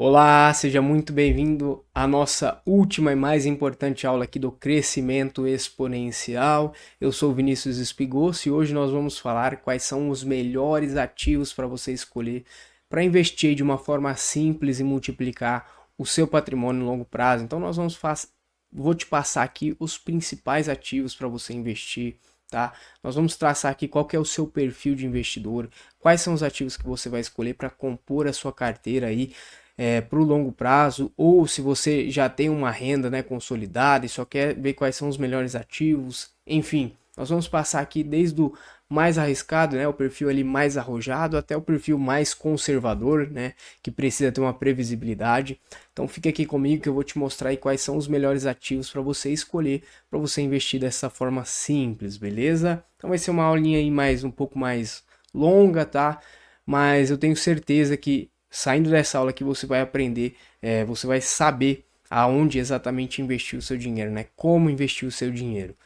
Olá, seja muito bem-vindo à nossa última e mais importante aula aqui do crescimento exponencial. Eu sou Vinícius Espigosso e hoje nós vamos falar quais são os melhores ativos para você escolher para investir de uma forma simples e multiplicar o seu patrimônio no longo prazo. Então vou te passar aqui os principais ativos para você investir, tá? Nós vamos traçar aqui qual que é o seu perfil de investidor, quais são os ativos que você vai escolher para compor a sua carteira aí para o longo prazo, ou se você já tem uma renda, né, consolidada e só quer ver quais são os melhores ativos, enfim, nós vamos passar aqui desde o mais arriscado, né, o perfil ali mais arrojado, até o perfil mais conservador, né, que precisa ter uma previsibilidade. Então fica aqui comigo que eu vou te mostrar aí quais são os melhores ativos para você escolher, para você investir dessa forma simples, beleza? Então vai ser uma aulinha aí mais um pouco mais longa, tá? Mas eu tenho certeza que saindo dessa aula que você vai aprender, você vai saber aonde exatamente investir o seu dinheiro, né? Como investir o seu dinheiro.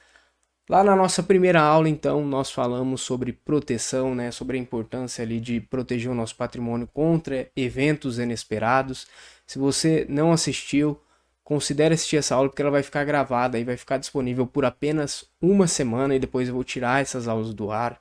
Lá na nossa primeira aula, então, nós falamos sobre proteção, né? Sobre a importância ali de proteger o nosso patrimônio contra eventos inesperados. Se você não assistiu, considere assistir essa aula porque ela vai ficar gravada e vai ficar disponível por apenas uma semana e depois eu vou tirar essas aulas do ar.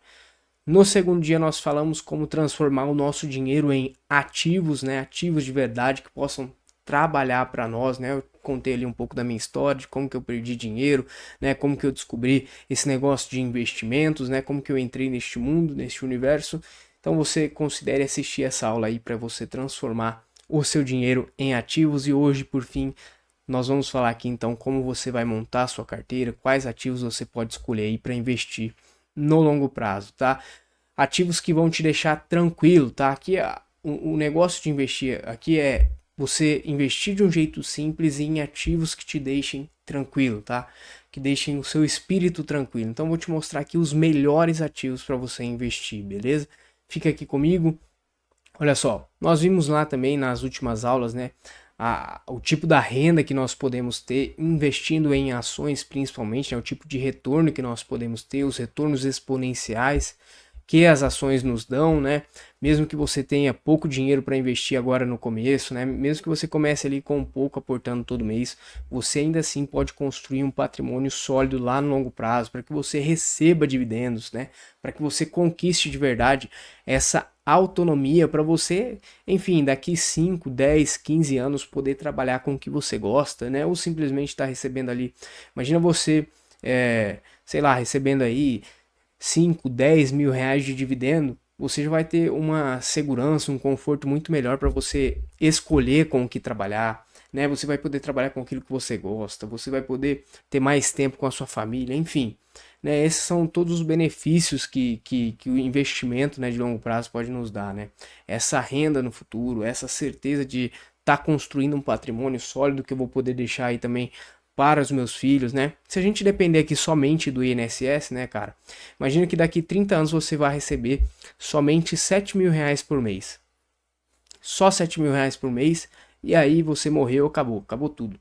No segundo dia nós falamos como transformar o nosso dinheiro em ativos, né? Ativos de verdade que possam trabalhar para nós, né? Eu contei ali um pouco da minha história, de como que eu perdi dinheiro, né? Como que eu descobri esse negócio de investimentos, né? Como que eu entrei neste mundo, neste universo. Então você considere assistir essa aula aí para você transformar o seu dinheiro em ativos e hoje, por fim, nós vamos falar aqui então como você vai montar a sua carteira, quais ativos você pode escolher aí para investir no longo prazo, tá? Ativos que vão te deixar tranquilo, tá? Aqui o negócio de investir aqui é você investir de um jeito simples em ativos que te deixem tranquilo, tá? Que deixem o seu espírito tranquilo. Então vou te mostrar aqui os melhores ativos para você investir, beleza? Fica aqui comigo. Olha só, nós vimos lá também nas últimas aulas, né? O tipo da renda que nós podemos ter investindo em ações, principalmente, né, o tipo de retorno que nós podemos ter, os retornos exponenciais que as ações nos dão, né? Mesmo que você tenha pouco dinheiro para investir agora no começo, né? Mesmo que você comece ali com pouco aportando todo mês, você ainda assim pode construir um patrimônio sólido lá no longo prazo, para que você receba dividendos, né? Para que você conquiste de verdade essa autonomia para você, enfim, daqui 5, 10, 15 anos poder trabalhar com o que você gosta, né? Ou simplesmente estar recebendo ali. Imagina você, sei lá, recebendo aí 5, 10 mil reais de dividendo, você já vai ter uma segurança, um conforto muito melhor para você escolher com o que trabalhar, né? Você vai poder trabalhar com aquilo que você gosta, você vai poder ter mais tempo com a sua família, enfim. Né? Esses são todos os benefícios que o investimento, né, de longo prazo pode nos dar, né? Essa renda no futuro, essa certeza de estar construindo um patrimônio sólido que eu vou poder deixar aí também para os meus filhos, né? Se a gente depender aqui somente do INSS, né, cara? Imagina que daqui 30 anos você vai receber somente 7 mil reais por mês. Só 7 mil reais por mês, e aí você morreu, acabou tudo.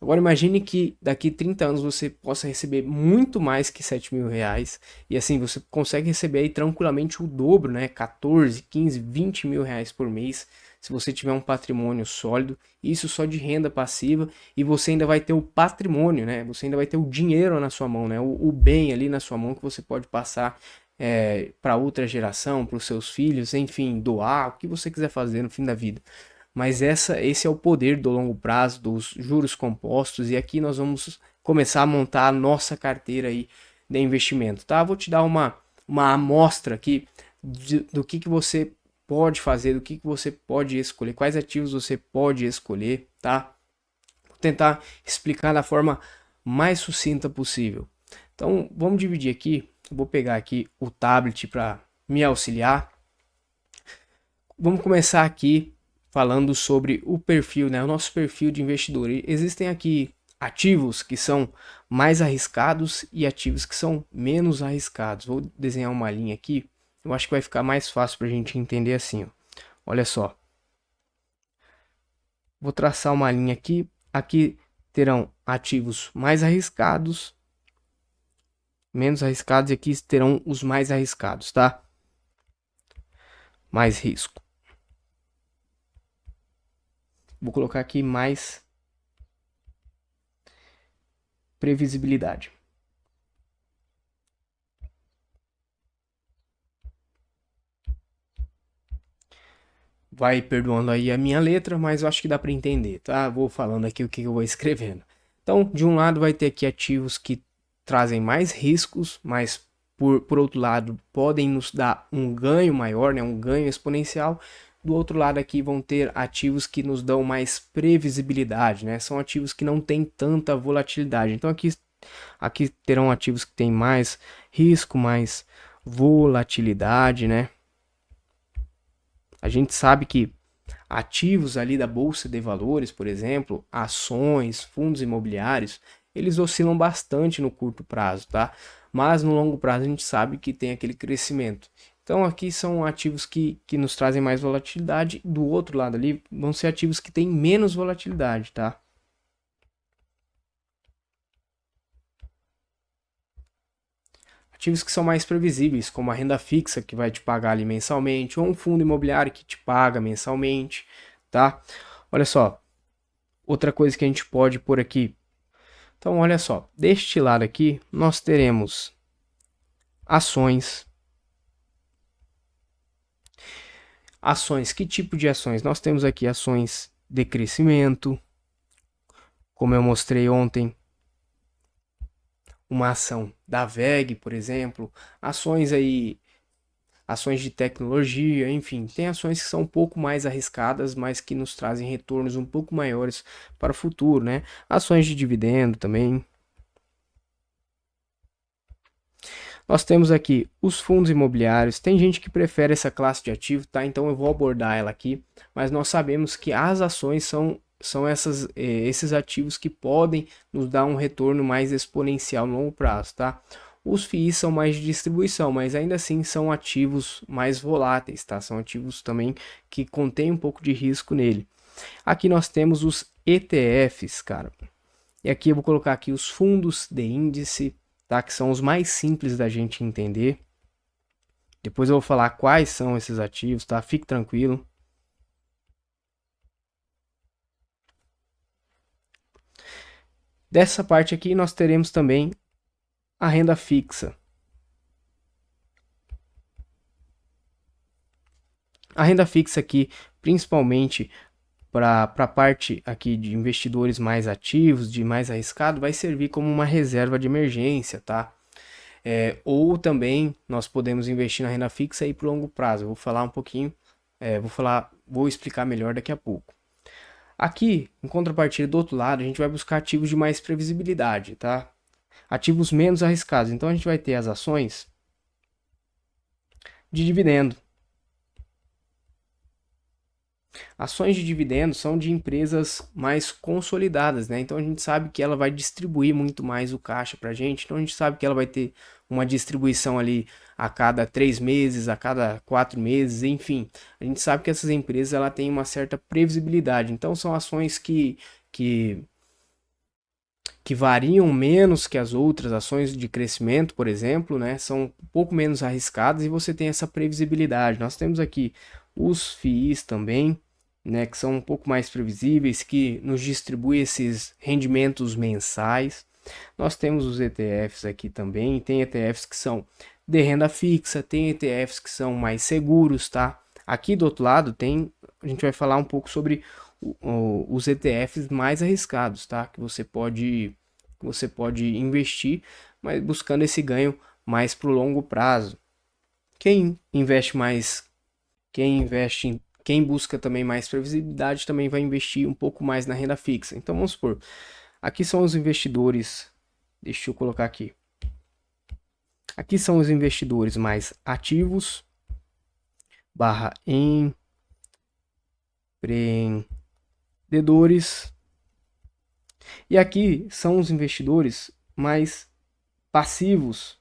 Agora imagine que daqui 30 anos você possa receber muito mais que 7 mil reais. E assim, você consegue receber aí tranquilamente o dobro, né? 14, 15, 20 mil reais por mês. Se você tiver um patrimônio sólido, isso só de renda passiva. E você ainda vai ter o patrimônio, né? Você ainda vai ter o dinheiro na sua mão, né? O bem ali na sua mão que você pode passar para outra geração, para os seus filhos, enfim, doar, o que você quiser fazer no fim da vida. Mas esse é o poder do longo prazo, dos juros compostos, e aqui nós vamos começar a montar a nossa carteira aí de investimento, tá? Vou te dar uma amostra aqui do que você pode fazer, do que você pode escolher, quais ativos você pode escolher, tá? Vou tentar explicar da forma mais sucinta possível. Então, vamos dividir aqui. Eu vou pegar aqui o tablet para me auxiliar. Vamos começar aqui falando sobre o perfil, né? O nosso perfil de investidor. E existem aqui ativos que são mais arriscados e ativos que são menos arriscados. Vou desenhar uma linha aqui. Eu acho que vai ficar mais fácil para a gente entender assim. Ó. Olha só. Vou traçar uma linha aqui. Aqui terão ativos mais arriscados, menos arriscados, e aqui terão os mais arriscados, tá? Mais risco. Vou colocar aqui mais previsibilidade. Vai perdoando aí a minha letra, mas eu acho que dá para entender, tá? Vou falando aqui o que eu vou escrevendo. Então, de um lado vai ter aqui ativos que trazem mais riscos, mas por outro lado podem nos dar um ganho maior, né? Um ganho exponencial. Do outro lado aqui vão ter ativos que nos dão mais previsibilidade, né? São ativos que não têm tanta volatilidade. Então aqui terão ativos que têm mais risco, mais volatilidade, né? A gente sabe que ativos ali da bolsa de valores, por exemplo, ações, fundos imobiliários, eles oscilam bastante no curto prazo, tá? Mas no longo prazo a gente sabe que tem aquele crescimento. Então aqui são ativos que nos trazem mais volatilidade. Do outro lado ali vão ser ativos que têm menos volatilidade, tá? Ativos que são mais previsíveis, como a renda fixa que vai te pagar ali mensalmente, ou um fundo imobiliário que te paga mensalmente, tá? Olha só, outra coisa que a gente pode pôr aqui. Então, olha só, deste lado aqui nós teremos ações. Ações, que tipo de ações? Nós temos aqui ações de crescimento, como eu mostrei ontem, uma ação da VEG, por exemplo, ações aí, ações de tecnologia, enfim, tem ações que são um pouco mais arriscadas, mas que nos trazem retornos um pouco maiores para o futuro, né? Ações de dividendo também. Nós temos aqui os fundos imobiliários. Tem gente que prefere essa classe de ativo, tá? Então eu vou abordar ela aqui, mas nós sabemos que as ações são esses ativos que podem nos dar um retorno mais exponencial no longo prazo, tá? Os FIIs são mais de distribuição, mas ainda assim são ativos mais voláteis, tá? São ativos também que contêm um pouco de risco nele. Aqui nós temos os ETFs, cara. E aqui eu vou colocar aqui os fundos de índice, tá? Que são os mais simples da gente entender. Depois eu vou falar quais são esses ativos, tá? Fique tranquilo. Dessa parte aqui nós teremos também a renda fixa. A renda fixa aqui, principalmente para a parte aqui de investidores mais ativos, de mais arriscado, vai servir como uma reserva de emergência, tá? Ou também nós podemos investir na renda fixa aí por longo prazo. Eu vou falar um pouquinho, vou explicar melhor daqui a pouco. Aqui, em contrapartida, do outro lado, a gente vai buscar ativos de mais previsibilidade, tá? Ativos menos arriscados. Então a gente vai ter as ações de dividendo. Ações de dividendo são de empresas mais consolidadas, né? Então a gente sabe que ela vai distribuir muito mais o caixa para a gente. Então a gente sabe que ela vai ter uma distribuição ali a cada 3 meses, a cada 4 meses, enfim. A gente sabe que essas empresas ela tem uma certa previsibilidade. Então são ações que variam menos que as outras ações de crescimento, por exemplo, né? São um pouco menos arriscadas e você tem essa previsibilidade. Nós temos aqui os FIIs também, né, que são um pouco mais previsíveis, que nos distribui esses rendimentos mensais. Nós temos os ETFs aqui também, tem ETFs que são de renda fixa, tem ETFs que são mais seguros, tá? Aqui do outro lado a gente vai falar um pouco sobre os ETFs mais arriscados, tá? Que você pode investir, mas buscando esse ganho mais para o longo prazo. Quem investe mais, quem busca também mais previsibilidade também vai investir um pouco mais na renda fixa. Então vamos supor, aqui são os investidores, deixa eu colocar aqui. Aqui são os investidores mais ativos, barra empreendedores. E aqui são os investidores mais passivos,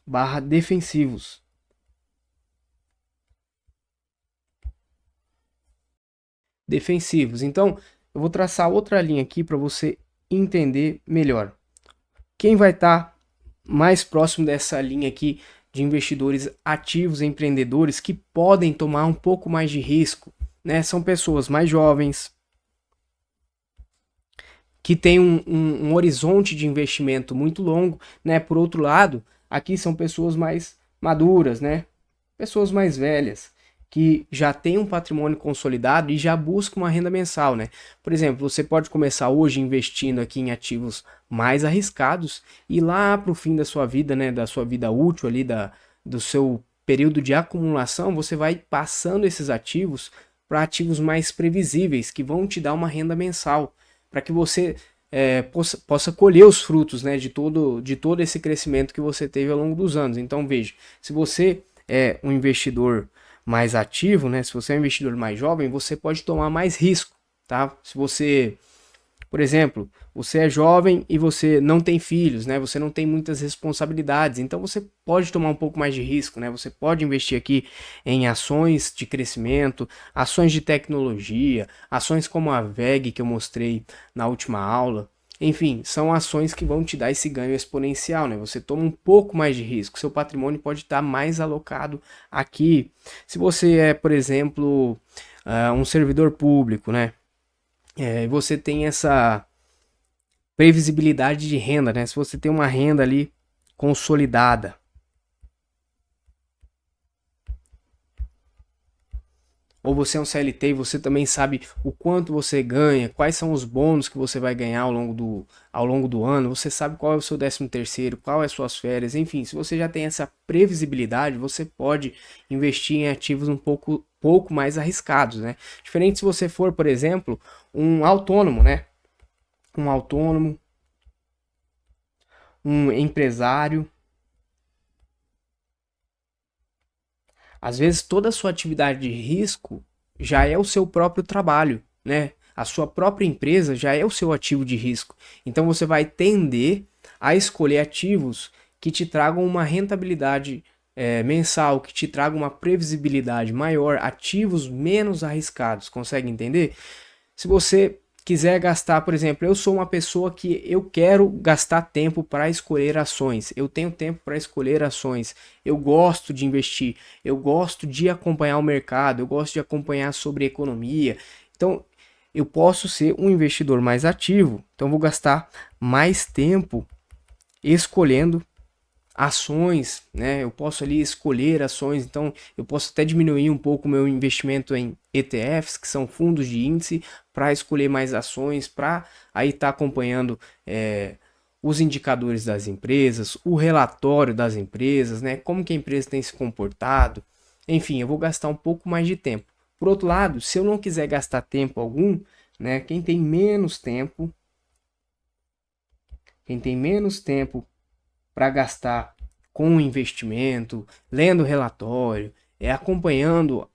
barra defensivos. Defensivos. Então, eu vou traçar outra linha aqui para você entender melhor. Quem vai estar mais próximo dessa linha aqui de investidores ativos, empreendedores que podem tomar um pouco mais de risco, né, são pessoas mais jovens, que têm um horizonte de investimento muito longo, né? Por outro lado, aqui são pessoas mais maduras, né? Pessoas mais velhas, que já têm um patrimônio consolidado e já buscam uma renda mensal, né? Por exemplo, você pode começar hoje investindo aqui em ativos mais arriscados e lá para o fim da sua vida, né? Da sua vida útil ali, do seu período de acumulação, você vai passando esses ativos para ativos mais previsíveis, que vão te dar uma renda mensal, para que você possa colher os frutos, né, de todo esse crescimento que você teve ao longo dos anos. Então, veja, se você é um investidor mais ativo, né, se você é um investidor mais jovem, você pode tomar mais risco, tá? Se você, por exemplo, você é jovem e você não tem filhos, né? Você não tem muitas responsabilidades, então você pode tomar um pouco mais de risco, né? Você pode investir aqui em ações de crescimento, ações de tecnologia, ações como a VEG que eu mostrei na última aula. Enfim, são ações que vão te dar esse ganho exponencial, né? Você toma um pouco mais de risco, seu patrimônio pode estar mais alocado aqui. Se você é, por exemplo, um servidor público, né? Você tem essa previsibilidade de renda, né? Se você tem uma renda ali consolidada, ou você é um CLT e você também sabe o quanto você ganha, quais são os bônus que você vai ganhar ao longo do ano, você sabe qual é o seu 13º, qual é as suas férias, enfim, se você já tem essa previsibilidade, você pode investir em ativos pouco mais arriscados, né? Diferente se você for, por exemplo, um autônomo, né? Um autônomo, um empresário. Às vezes toda a sua atividade de risco já é o seu próprio trabalho, né? A sua própria empresa já é o seu ativo de risco. Então você vai tender a escolher ativos que te tragam uma rentabilidade mensal, que te tragam uma previsibilidade maior, ativos menos arriscados. Consegue entender? Se você quiser gastar, por exemplo, eu sou uma pessoa que eu quero gastar tempo para escolher ações. Eu tenho tempo para escolher ações. Eu gosto de investir, eu gosto de acompanhar o mercado, eu gosto de acompanhar sobre economia. Então, eu posso ser um investidor mais ativo. Então, vou gastar mais tempo escolhendo ações, né? Eu posso ali escolher ações, então eu posso até diminuir um pouco o meu investimento em ETFs, que são fundos de índice, para escolher mais ações, para aí estar acompanhando os indicadores das empresas, o relatório das empresas, né? Como que a empresa tem se comportado. Enfim, eu vou gastar um pouco mais de tempo. Por outro lado, se eu não quiser gastar tempo algum, né? Quem tem menos tempo para gastar com investimento, lendo relatório, acompanhando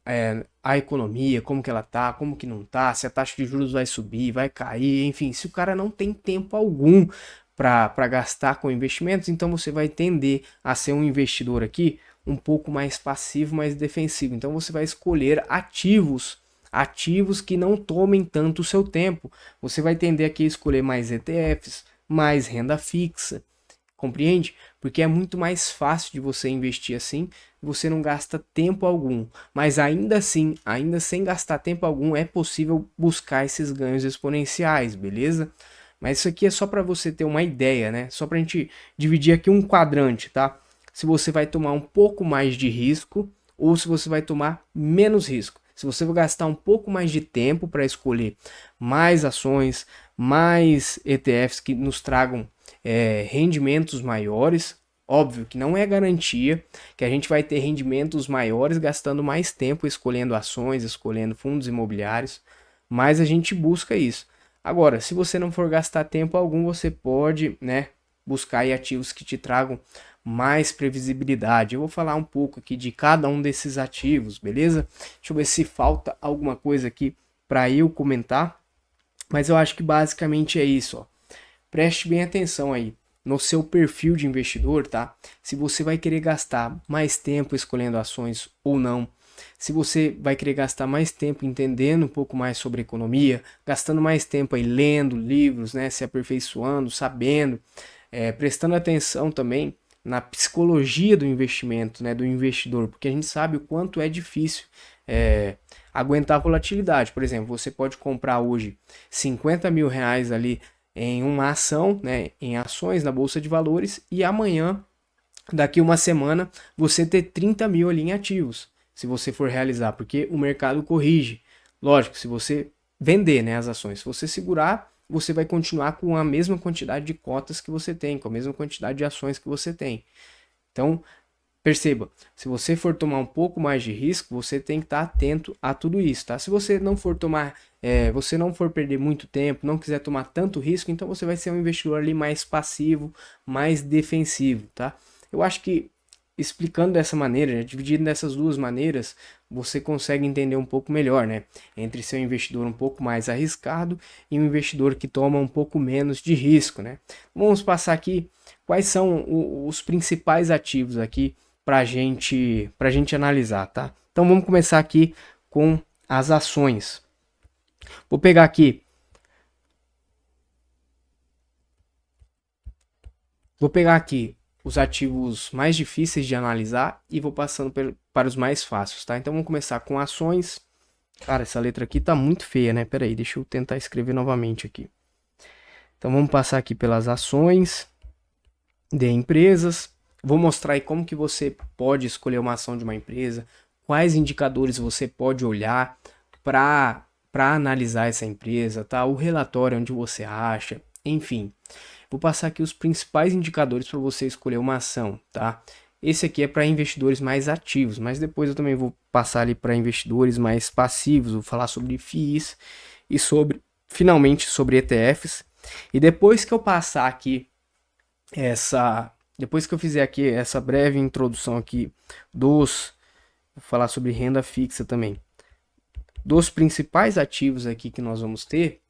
a economia, como que ela tá, como que não tá, se a taxa de juros vai subir, vai cair, enfim, se o cara não tem tempo algum para gastar com investimentos, então você vai tender a ser um investidor aqui um pouco mais passivo, mais defensivo. Então você vai escolher ativos que não tomem tanto o seu tempo. Você vai tender aqui a escolher mais ETFs, mais renda fixa. Compreende? Porque é muito mais fácil de você investir assim, você não gasta tempo algum. Mas ainda assim, ainda sem gastar tempo algum, é possível buscar esses ganhos exponenciais, beleza? Mas isso aqui é só para você ter uma ideia, né? Só para a gente dividir aqui um quadrante, tá? Se você vai tomar um pouco mais de risco ou se você vai tomar menos risco. Se você vai gastar um pouco mais de tempo para escolher mais ações, mais ETFs que nos tragam rendimentos maiores. Óbvio que não é garantia que a gente vai ter rendimentos maiores gastando mais tempo escolhendo ações, escolhendo fundos imobiliários, mas a gente busca isso. Agora, se você não for gastar tempo algum, você pode, né, buscar aí ativos que te tragam mais previsibilidade. Eu vou falar um pouco aqui de cada um desses ativos, beleza? Deixa eu ver se falta alguma coisa aqui para eu comentar, mas eu acho que basicamente é isso, ó. Preste bem atenção aí no seu perfil de investidor, tá? Se você vai querer gastar mais tempo escolhendo ações ou não. Se você vai querer gastar mais tempo entendendo um pouco mais sobre economia, gastando mais tempo aí lendo livros, né, se aperfeiçoando, sabendo, prestando atenção também na psicologia do investimento, né, do investidor, porque a gente sabe o quanto é difícil aguentar a volatilidade. Por exemplo, você pode comprar hoje 50 mil reais ali em uma ação, né, em ações na Bolsa de Valores, e amanhã, daqui uma semana, você ter 30 mil ali em ativos, se você for realizar, porque o mercado corrige. Lógico, se você vender, né, as ações, se você segurar, você vai continuar com a mesma quantidade de cotas que você tem, com a mesma quantidade de ações que você tem. Então, perceba, se você for tomar um pouco mais de risco, você tem que estar atento a tudo isso, tá? Se você não for tomar, você não for perder muito tempo, não quiser tomar tanto risco, então você vai ser um investidor ali mais passivo, mais defensivo, tá? Eu acho que explicando dessa maneira, né, dividindo dessas duas maneiras, você consegue entender um pouco melhor, né? Entre ser um investidor um pouco mais arriscado e um investidor que toma um pouco menos de risco, né? Vamos passar aqui quais são os principais ativos aqui para gente analisar, tá? Então vamos começar aqui com as ações. Vou pegar aqui, os ativos mais difíceis de analisar e vou passando para os mais fáceis, tá? Então vamos começar com ações. Cara, essa letra aqui tá muito feia, né? Pera aí, deixa eu tentar escrever novamente aqui. Então vamos passar aqui pelas ações de empresas. Vou mostrar aí como que você pode escolher uma ação de uma empresa, quais indicadores você pode olhar para analisar essa empresa, tá? O relatório onde você acha, enfim. Vou passar aqui os principais indicadores para você escolher uma ação, tá? Esse aqui é para investidores mais ativos, mas depois eu também vou passar ali para investidores mais passivos, vou falar sobre FIIs e finalmente sobre ETFs. E depois que eu passar aqui depois que eu fizer aqui essa breve introdução aqui vou falar sobre renda fixa também, dos principais ativos aqui que nós vamos ter,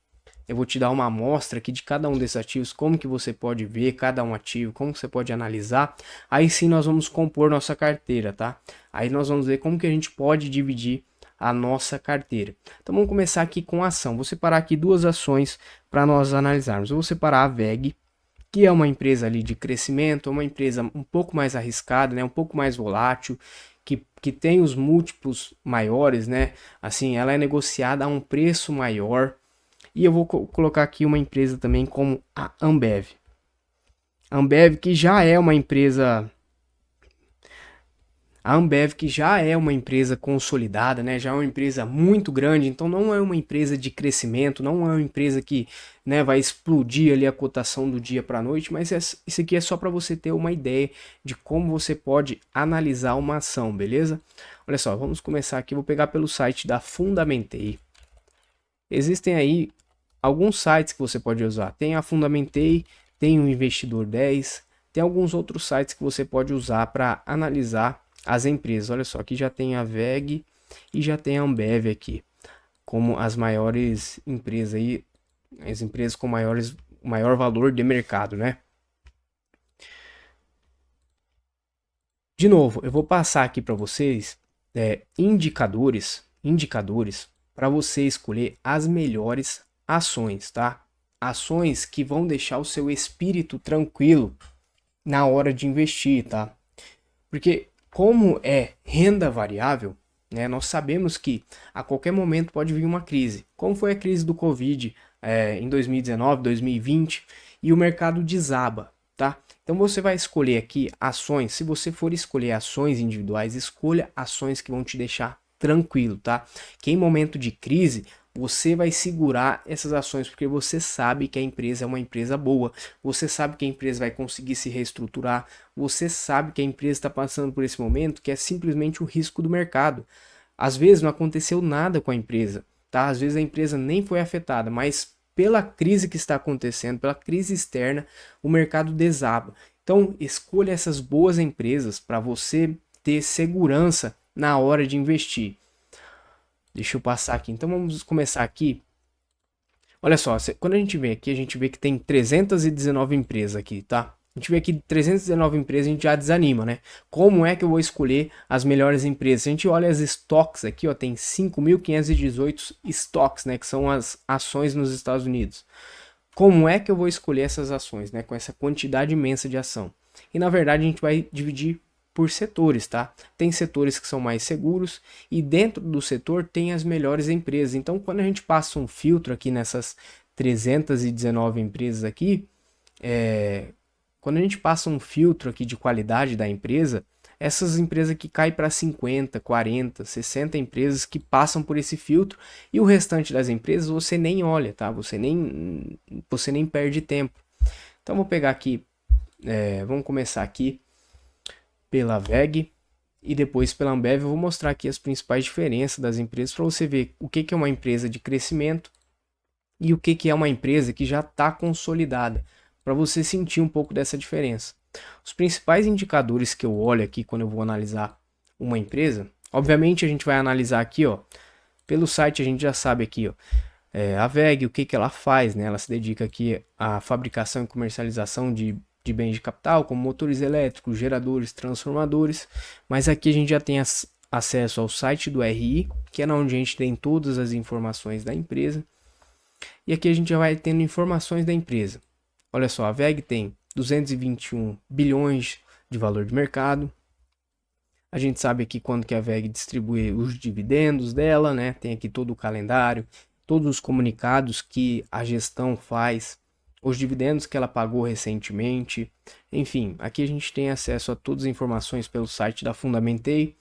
eu vou te dar uma amostra aqui de cada um desses ativos, como que você pode ver cada um ativo, como que você pode analisar, aí sim nós vamos compor nossa carteira, tá? Aí nós vamos ver como que a gente pode dividir a nossa carteira. Então vamos começar aqui com a ação, vou separar aqui duas ações para nós analisarmos, eu vou separar a VEG, que é uma empresa ali de crescimento, uma empresa um pouco mais arriscada, né, um pouco mais volátil, que tem os múltiplos maiores, né, assim, ela é negociada a um preço maior, e eu vou colocar aqui uma empresa também como a Ambev. A Ambev que já é uma empresa A Ambev, que já é uma empresa consolidada, né, já é uma empresa muito grande, então não é uma empresa de crescimento, não é uma empresa que, né, vai explodir ali a cotação do dia para a noite, mas isso aqui é só para você ter uma ideia de como você pode analisar uma ação, beleza? Olha só, vamos começar aqui, vou pegar pelo site da Fundamentei. Existem aí alguns sites que você pode usar, tem a Fundamentei, tem o Investidor 10, tem alguns outros sites que você pode usar para analisar as empresas. Olha só, aqui já tem a VEG e já tem a Ambev aqui, como as maiores empresas aí, as empresas com maior valor de mercado, né? De novo, eu vou passar aqui para vocês indicadores para você escolher as melhores ações, tá? Ações que vão deixar o seu espírito tranquilo na hora de investir, tá? Porque como é renda variável, né, nós sabemos que a qualquer momento pode vir uma crise. Como foi a crise do Covid em 2019, 2020, e o mercado desaba, tá? Então você vai escolher aqui ações. Se você for escolher ações individuais, escolha ações que vão te deixar tranquilo, tá? Que em momento de crise você vai segurar essas ações porque você sabe que a empresa é uma empresa boa, você sabe que a empresa vai conseguir se reestruturar, você sabe que a empresa está passando por esse momento que é simplesmente o risco do mercado. Às vezes não aconteceu nada com a empresa, tá? Às vezes a empresa nem foi afetada, mas pela crise que está acontecendo, pela crise externa, o mercado desaba. Então, escolha essas boas empresas para você ter segurança na hora de investir. Deixa eu passar aqui. Então vamos começar aqui. Olha só, quando a gente vem aqui, a gente vê que tem 319 empresas aqui, tá? A gente vê aqui 319 empresas, a gente já desanima, né? Como é que eu vou escolher as melhores empresas? Se a gente olha as stocks aqui, ó, tem 5.518 stocks, né? Que são as ações nos Estados Unidos. Como é que eu vou escolher essas ações, né? Com essa quantidade imensa de ação. E na verdade a gente vai dividir por setores, tá? Tem setores que são mais seguros e dentro do setor tem as melhores empresas. Então, quando a gente passa um filtro aqui nessas 319 empresas aqui, quando a gente passa um filtro aqui de qualidade da empresa, essas empresas que caem para 50, 40, 60 empresas que passam por esse filtro e o restante das empresas você nem olha, tá? Você nem perde tempo. Então vou pegar aqui, vamos começar aqui pela WEG e depois pela Ambev. Eu vou mostrar aqui as principais diferenças das empresas para você ver o que é uma empresa de crescimento e o que é uma empresa que já está consolidada, para você sentir um pouco dessa diferença. Os principais indicadores que eu olho aqui quando eu vou analisar uma empresa, obviamente a gente vai analisar aqui, ó, pelo site a gente já sabe aqui, ó, a WEG, o que ela faz, né? Ela se dedica aqui à fabricação e comercialização de bens de capital, como motores elétricos, geradores, transformadores, mas aqui a gente já tem acesso ao site do RI, que é onde a gente tem todas as informações da empresa, e aqui a gente já vai tendo informações da empresa. Olha só, a WEG tem 221 bilhões de valor de mercado. A gente sabe aqui quando que a WEG distribui os dividendos dela, né? Tem aqui todo o calendário, todos os comunicados que a gestão faz, os dividendos que ela pagou recentemente. Enfim, aqui a gente tem acesso a todas as informações pelo site da Fundamentei.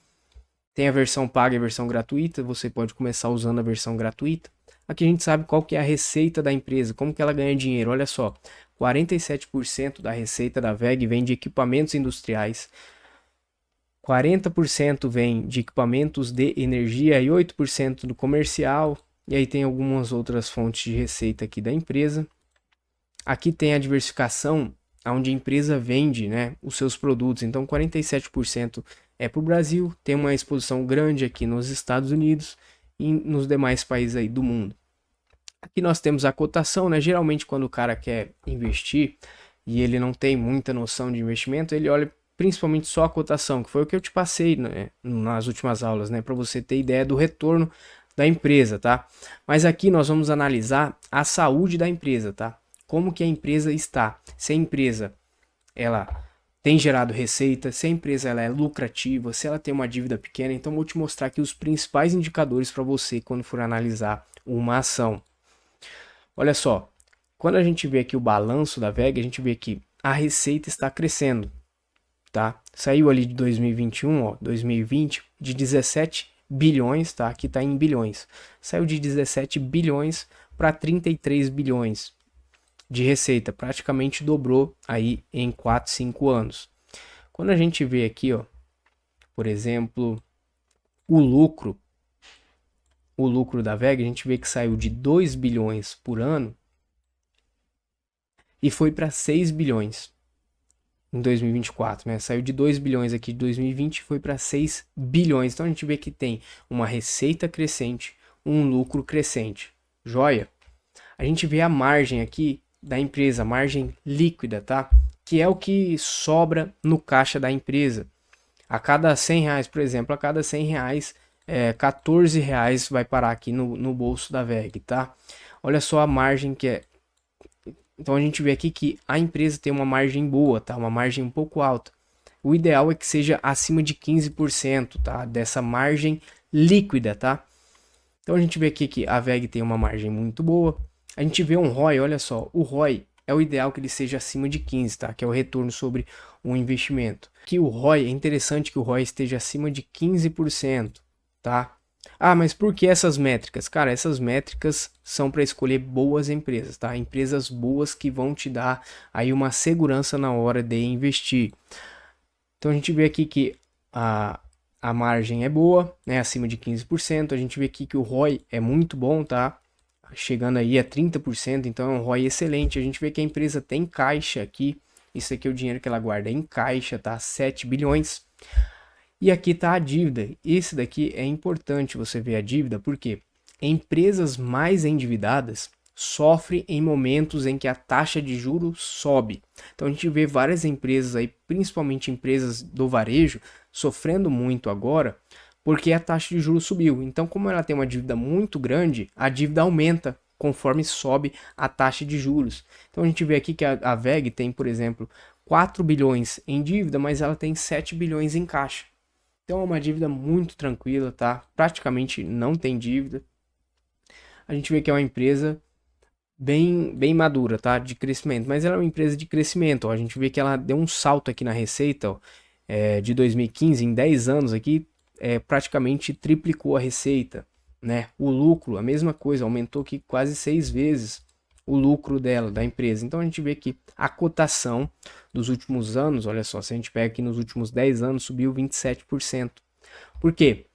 Tem a versão paga e a versão gratuita, você pode começar usando a versão gratuita. Aqui a gente sabe qual que é a receita da empresa, como que ela ganha dinheiro. Olha só, 47% da receita da WEG vem de equipamentos industriais, 40% vem de equipamentos de energia e 8% do comercial. E aí tem algumas outras fontes de receita aqui da empresa. Aqui tem a diversificação, onde a empresa vende, né, os seus produtos. Então 47% é para o Brasil, tem uma exposição grande aqui nos Estados Unidos e nos demais países aí do mundo. Aqui nós temos a cotação, né? Geralmente quando o cara quer investir e ele não tem muita noção de investimento, ele olha principalmente só a cotação, que foi o que eu te passei, né, nas últimas aulas, né, para você ter ideia do retorno da empresa, tá? Mas aqui nós vamos analisar a saúde da empresa, tá? Como que a empresa está? Se a empresa ela tem gerado receita, se a empresa ela é lucrativa, se ela tem uma dívida pequena. Então vou te mostrar aqui os principais indicadores para você quando for analisar uma ação. Olha só, quando a gente vê aqui o balanço da WEG, a gente vê que a receita está crescendo, tá? Saiu ali de 2021, ó, 2020, de 17 bilhões, tá? Aqui tá em bilhões. Saiu de 17 bilhões para 33 bilhões de receita, praticamente dobrou aí em 4, 5 anos. Quando a gente vê aqui, ó, por exemplo, o lucro da WEG, a gente vê que saiu de 2 bilhões por ano e foi para 6 bilhões em 2024, né? Saiu de 2 bilhões aqui de 2020 e foi para 6 bilhões. Então a gente vê que tem uma receita crescente, um lucro crescente. Joia? A gente vê a margem aqui da empresa, margem líquida, tá? Que é o que sobra no caixa da empresa. A cada 100 reais, por exemplo, a cada 100 reais, 14 reais vai parar aqui no bolso da WEG, tá? Olha só a margem que é. Então a gente vê aqui que a empresa tem uma margem boa, tá? Uma margem um pouco alta. O ideal é que seja acima de 15%, tá? Dessa margem líquida, tá? Então a gente vê aqui que a WEG tem uma margem muito boa. A gente vê um ROI, olha só, o ROI é o ideal que ele seja acima de 15, tá? Que é o retorno sobre um investimento. Aqui o ROI, é interessante que o ROI esteja acima de 15%, tá? Ah, mas por que essas métricas? Cara, essas métricas são para escolher boas empresas, tá? Empresas boas que vão te dar aí uma segurança na hora de investir. Então a gente vê aqui que a margem é boa, né? Acima de 15%. A gente vê aqui que o ROI é muito bom, tá? Chegando aí a 30%, então é um ROI excelente. A gente vê que a empresa tem caixa aqui. Isso aqui é o dinheiro que ela guarda em caixa, tá? 7 bilhões. E aqui está a dívida. Esse daqui é importante você ver a dívida, porque empresas mais endividadas sofrem em momentos em que a taxa de juros sobe. Então a gente vê várias empresas aí, principalmente empresas do varejo, sofrendo muito agora, porque a taxa de juros subiu. Então, como ela tem uma dívida muito grande, a dívida aumenta conforme sobe a taxa de juros. Então a gente vê aqui que a WEG tem, por exemplo, 4 bilhões em dívida, mas ela tem 7 bilhões em caixa. Então é uma dívida muito tranquila, tá? Praticamente não tem dívida. A gente vê que é uma empresa bem madura, tá? De crescimento, mas ela é uma empresa de crescimento, ó. A gente vê que ela deu um salto aqui na receita, ó, de 2015, em 10 anos aqui, praticamente triplicou a receita, né? O lucro, a mesma coisa, aumentou aqui quase 6 vezes o lucro dela, da empresa. Então a gente vê que a cotação dos últimos anos, olha só, se a gente pega aqui nos últimos 10 anos, subiu 27%. Por quê?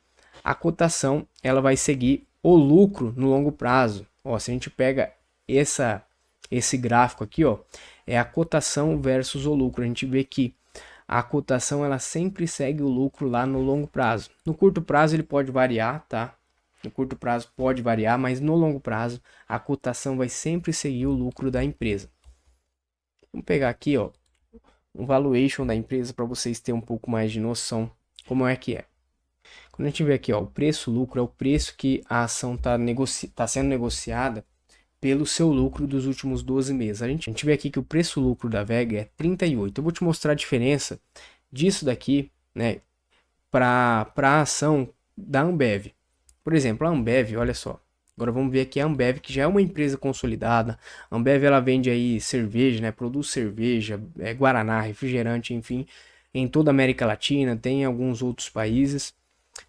A cotação, ela vai seguir o lucro no longo prazo. Ó, se a gente pega esse gráfico aqui, ó, é a cotação versus o lucro. A gente vê que a cotação ela sempre segue o lucro lá no longo prazo. No curto prazo ele pode variar, tá? No curto prazo pode variar, mas no longo prazo a cotação vai sempre seguir o lucro da empresa. Vamos pegar aqui, ó, um valuation da empresa para vocês terem um pouco mais de noção como é que é. Quando a gente vê aqui, ó, o preço-lucro é o preço que a ação está sendo negociada pelo seu lucro dos últimos 12 meses. A gente vê aqui que o preço-lucro da VEG é 38. Eu vou te mostrar a diferença disso daqui, né, para a ação da Ambev. Por exemplo, a Ambev, olha só. Agora vamos ver aqui a Ambev, que já é uma empresa consolidada. A Ambev ela vende aí cerveja, né, produz cerveja, guaraná, refrigerante, enfim, em toda a América Latina, tem em alguns outros países.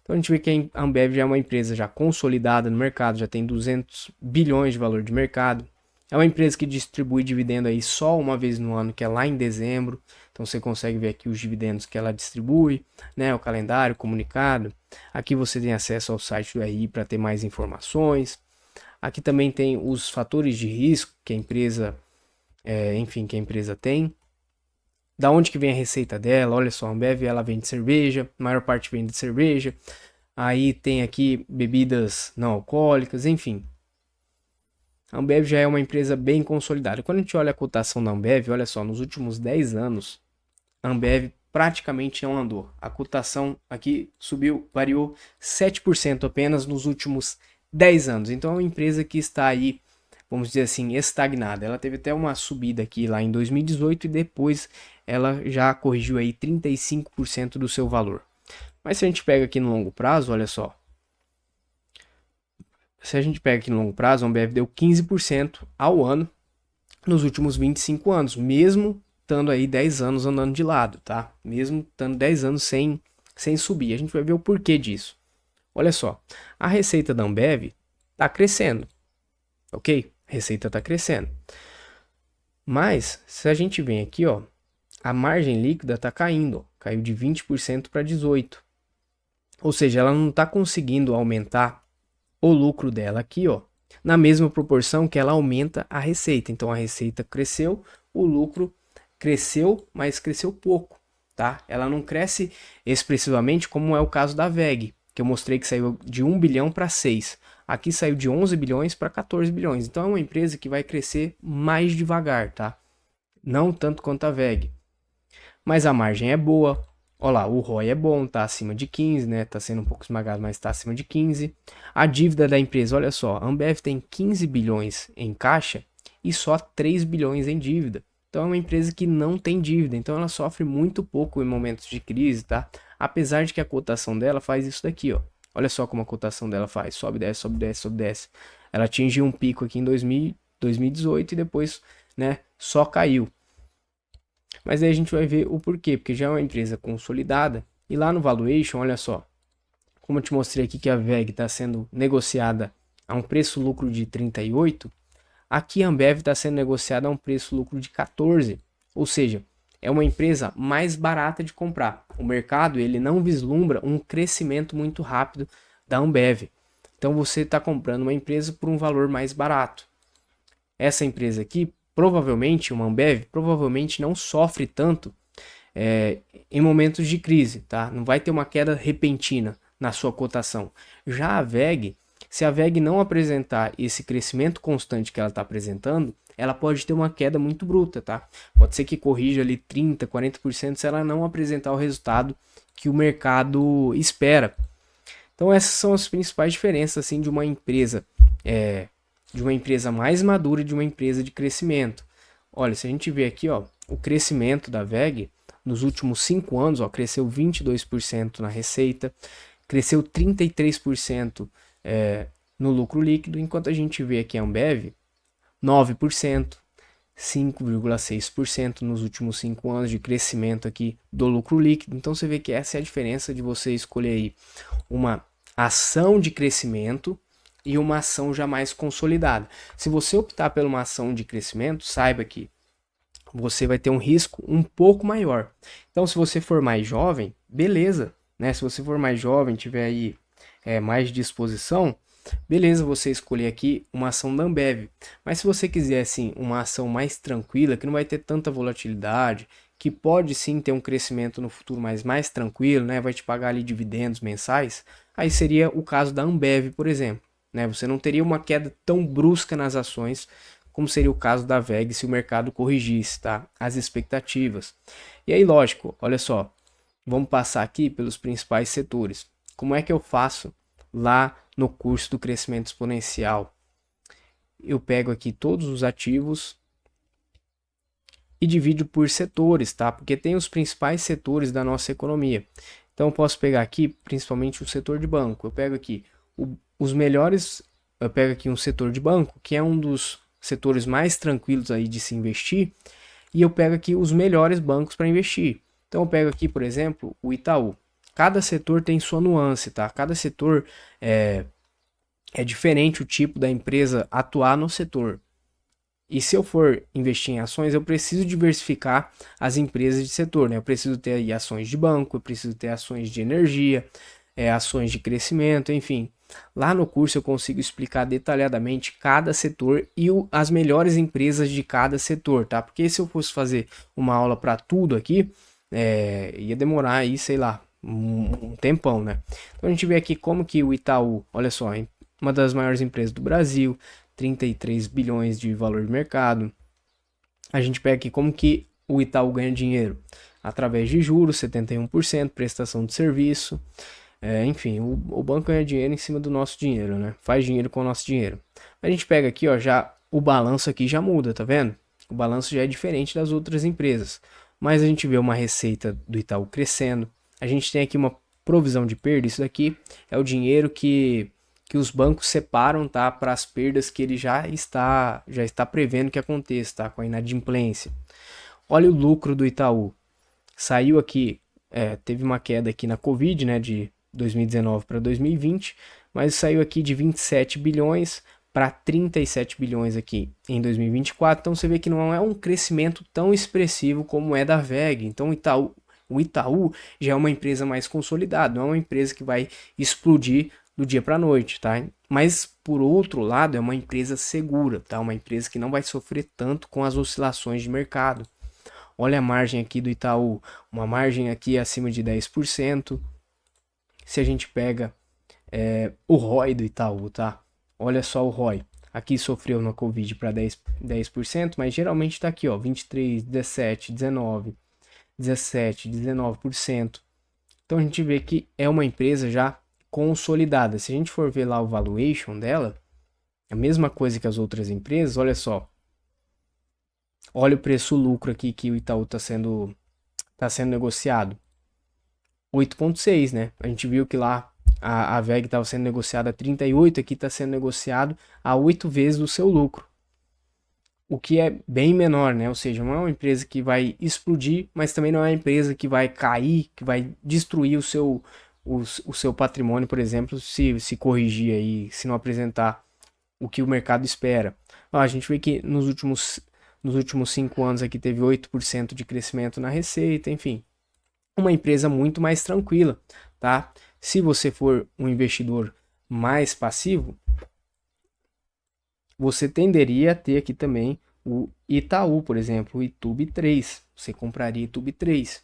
Então a gente vê que a Ambev já é uma empresa já consolidada no mercado, já tem 200 bilhões de valor de mercado. É uma empresa que distribui dividendo aí só uma vez no ano, que é lá em dezembro. Então você consegue ver aqui os dividendos que ela distribui, né, o calendário, o comunicado. Aqui você tem acesso ao site do RI para ter mais informações. Aqui também tem os fatores de risco que a empresa, que a empresa tem. Da onde que vem a receita dela? Olha só, a Ambev ela vende cerveja, a maior parte vem de cerveja. Aí tem aqui bebidas não alcoólicas, enfim. A Ambev já é uma empresa bem consolidada. Quando a gente olha a cotação da Ambev, olha só, nos últimos 10 anos, a Ambev praticamente não andou. A cotação aqui subiu, variou 7% apenas nos últimos 10 anos. Então é uma empresa que está aí, vamos dizer assim, estagnada. Ela teve até uma subida aqui lá em 2018 e depois ela já corrigiu aí 35% do seu valor. Mas se a gente pega aqui no longo prazo, olha só. Se a gente pega aqui no longo prazo, a Ambev deu 15% ao ano nos últimos 25 anos, mesmo estando aí 10 anos andando de lado, tá? Mesmo estando 10 anos sem subir. A gente vai ver o porquê disso. Olha só, a receita da Ambev está crescendo, ok? A receita está crescendo. Mas, se a gente vem aqui, ó, a margem líquida está caindo, ó, caiu de 20% para 18%. Ou seja, ela não está conseguindo aumentar o lucro dela aqui, ó, na mesma proporção que ela aumenta a receita. Então a receita cresceu, o lucro cresceu, mas cresceu pouco, tá? Ela não cresce expressivamente como é o caso da VEG, que eu mostrei que saiu de 1 bilhão para 6. Aqui saiu de 11 bilhões para 14 bilhões. Então é uma empresa que vai crescer mais devagar, tá? Não tanto quanto a VEG. Mas a margem é boa. Olha lá, o ROI é bom, tá acima de 15, né? Tá sendo um pouco esmagado, mas tá acima de 15. A dívida da empresa, olha só, a Ambev tem 15 bilhões em caixa e só 3 bilhões em dívida. Então é uma empresa que não tem dívida, então ela sofre muito pouco em momentos de crise, tá? Apesar de que a cotação dela faz isso daqui, ó. Olha só como a cotação dela faz, sobe, desce, sobe, desce, sobe, desce. Ela atingiu um pico aqui em 2018 e depois, né, só caiu. Mas aí a gente vai ver o porquê, porque já é uma empresa consolidada. E lá no valuation, olha só, como eu te mostrei aqui que a VEG está sendo negociada a um preço-lucro de 38, aqui a Ambev está sendo negociada a um preço-lucro de 14. Ou seja, é uma empresa mais barata de comprar. O mercado ele não vislumbra um crescimento muito rápido da Ambev. Então você está comprando uma empresa por um valor mais barato. Essa empresa aqui, provavelmente, uma Ambev, provavelmente não sofre tanto em momentos de crise, tá? Não vai ter uma queda repentina na sua cotação. Já a VEG, se a VEG não apresentar esse crescimento constante que ela está apresentando, ela pode ter uma queda muito bruta, tá? Pode ser que corrija ali 30%, 40% se ela não apresentar o resultado que o mercado espera. Então essas são as principais diferenças assim de uma empresa mais madura e de uma empresa de crescimento. Olha, se a gente vê aqui, ó, o crescimento da WEG nos últimos 5 anos, ó, cresceu 22% na receita, cresceu 33% no lucro líquido, enquanto a gente vê aqui a Ambev 9%, 5,6% nos últimos 5 anos de crescimento aqui do lucro líquido. Então você vê que essa é a diferença de você escolher aí uma ação de crescimento e uma ação já mais consolidada. Se você optar por uma ação de crescimento, saiba que você vai ter um risco um pouco maior. Então, se você for mais jovem, beleza, né? Se você for mais jovem, tiver aí mais disposição, beleza, você escolher aqui uma ação da Ambev. Mas se você quiser assim uma ação mais tranquila, que não vai ter tanta volatilidade, que pode sim ter um crescimento no futuro, mas mais tranquilo, né? Vai te pagar ali dividendos mensais. Aí seria o caso da Ambev, por exemplo, né? Você não teria uma queda tão brusca nas ações como seria o caso da WEG se o mercado corrigisse, tá? As expectativas. E aí, lógico, olha só, vamos passar aqui pelos principais setores. Como é que eu faço lá no curso do crescimento exponencial? Eu pego aqui todos os ativos e divido por setores, tá? Porque tem os principais setores da nossa economia. Então eu posso pegar aqui principalmente o setor de banco. Eu pego aqui os melhores, eu pego aqui um setor de banco, que é um dos setores mais tranquilos aí de se investir, e eu pego aqui os melhores bancos para investir. Então eu pego aqui, por exemplo, o Itaú. Cada setor tem sua nuance, tá? Cada setor é diferente o tipo da empresa atuar no setor. E se eu for investir em ações, eu preciso diversificar as empresas de setor, né? Eu preciso ter aí ações de banco, eu preciso ter ações de energia, ações de crescimento, enfim. Lá no curso eu consigo explicar detalhadamente cada setor e as melhores empresas de cada setor, tá? Porque se eu fosse fazer uma aula para tudo aqui, ia demorar aí, sei lá, um tempão, né? Então a gente vê aqui como que o Itaú, olha só, uma das maiores empresas do Brasil, 33 bilhões de valor de mercado. A gente pega aqui como que o Itaú ganha dinheiro através de juros, 71%, prestação de serviço, enfim, o banco ganha dinheiro em cima do nosso dinheiro, né? Faz dinheiro com o nosso dinheiro. A gente pega aqui, ó, já o balanço aqui já muda, tá vendo? O balanço já é diferente das outras empresas. Mas a gente vê uma receita do Itaú crescendo. A gente tem aqui uma provisão de perda. Isso daqui é o dinheiro que os bancos separam, tá, para as perdas que ele já está prevendo que aconteça, tá, com a inadimplência. Olha o lucro do Itaú. Saiu aqui, teve uma queda aqui na Covid, né, de 2019 para 2020, mas saiu aqui de 27 bilhões para 37 bilhões aqui em 2024. Então você vê que não é um crescimento tão expressivo como é da WEG. Então o Itaú já é uma empresa mais consolidada, não é uma empresa que vai explodir do dia para a noite, tá? Mas por outro lado, é uma empresa segura, tá? Uma empresa que não vai sofrer tanto com as oscilações de mercado. Olha a margem aqui do Itaú, uma margem aqui acima de 10%. Se a gente pega o ROI do Itaú, tá? Olha só o ROI. Aqui sofreu na Covid para 10%, mas geralmente está aqui, ó, 23, 17, 19, 17, 19%. Então a gente vê que é uma empresa já consolidada. Se a gente for ver lá o valuation dela, é a mesma coisa que as outras empresas, olha só. Olha o preço-lucro aqui que o Itaú tá sendo negociado. 8,6, né? A gente viu que lá a VEG estava sendo negociada a 38, aqui está sendo negociado a 8 vezes o seu lucro. O que é bem menor, né? Ou seja, não é uma empresa que vai explodir, mas também não é uma empresa que vai cair, que vai destruir o seu patrimônio, por exemplo, se corrigir aí, se não apresentar o que o mercado espera. A gente vê que nos últimos 5 anos aqui teve 8% de crescimento na receita, enfim. Uma empresa muito mais tranquila, tá? Se você for um investidor mais passivo, você tenderia a ter aqui também o Itaú, por exemplo, o Itube 3. Você compraria Itube 3,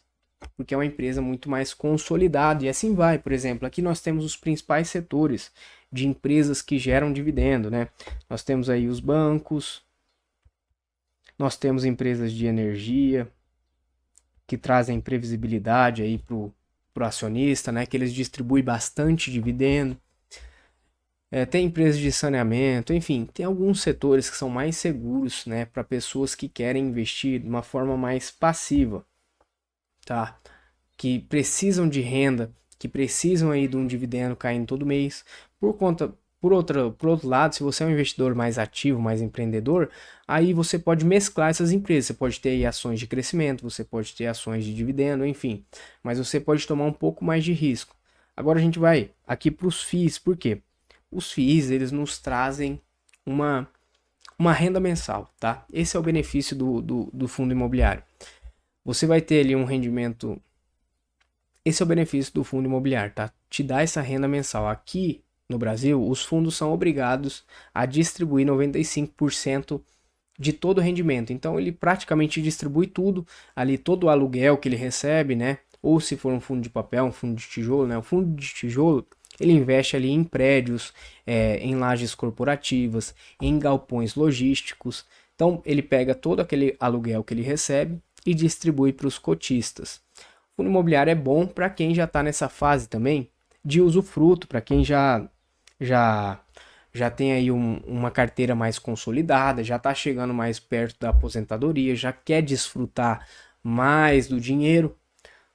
porque é uma empresa muito mais consolidada e assim vai. Por exemplo, aqui nós temos os principais setores de empresas que geram dividendo, né? Nós temos aí os bancos, nós temos empresas de energia que trazem previsibilidade aí pro acionista, né? Que eles distribuem bastante dividendo. Tem empresas de saneamento, enfim, tem alguns setores que são mais seguros, né, para pessoas que querem investir de uma forma mais passiva, tá? Que precisam de renda, que precisam aí de um dividendo caindo todo mês. Por conta, por outro lado, se você é um investidor mais ativo, mais empreendedor, aí você pode mesclar essas empresas. Você pode ter aí ações de crescimento, você pode ter ações de dividendo, enfim. Mas você pode tomar um pouco mais de risco. Agora a gente vai aqui para os FIIs, por quê? Os FIIs, eles nos trazem uma, uma renda mensal, tá? Esse é o benefício do fundo imobiliário. Você vai ter ali um rendimento. Esse é o benefício do fundo imobiliário, tá? Te dá essa renda mensal. Aqui no Brasil, os fundos são obrigados a distribuir 95% de todo o rendimento. Então ele praticamente distribui tudo, ali todo o aluguel que ele recebe, né? Ou se for um fundo de papel, um fundo de tijolo, né? O fundo de tijolo, ele investe ali em prédios, em lajes corporativas, em galpões logísticos. Então ele pega todo aquele aluguel que ele recebe e distribui para os cotistas. O fundo imobiliário é bom para quem já está nessa fase também de usufruto, para quem já já tem aí uma carteira mais consolidada, já está chegando mais perto da aposentadoria, já quer desfrutar mais do dinheiro,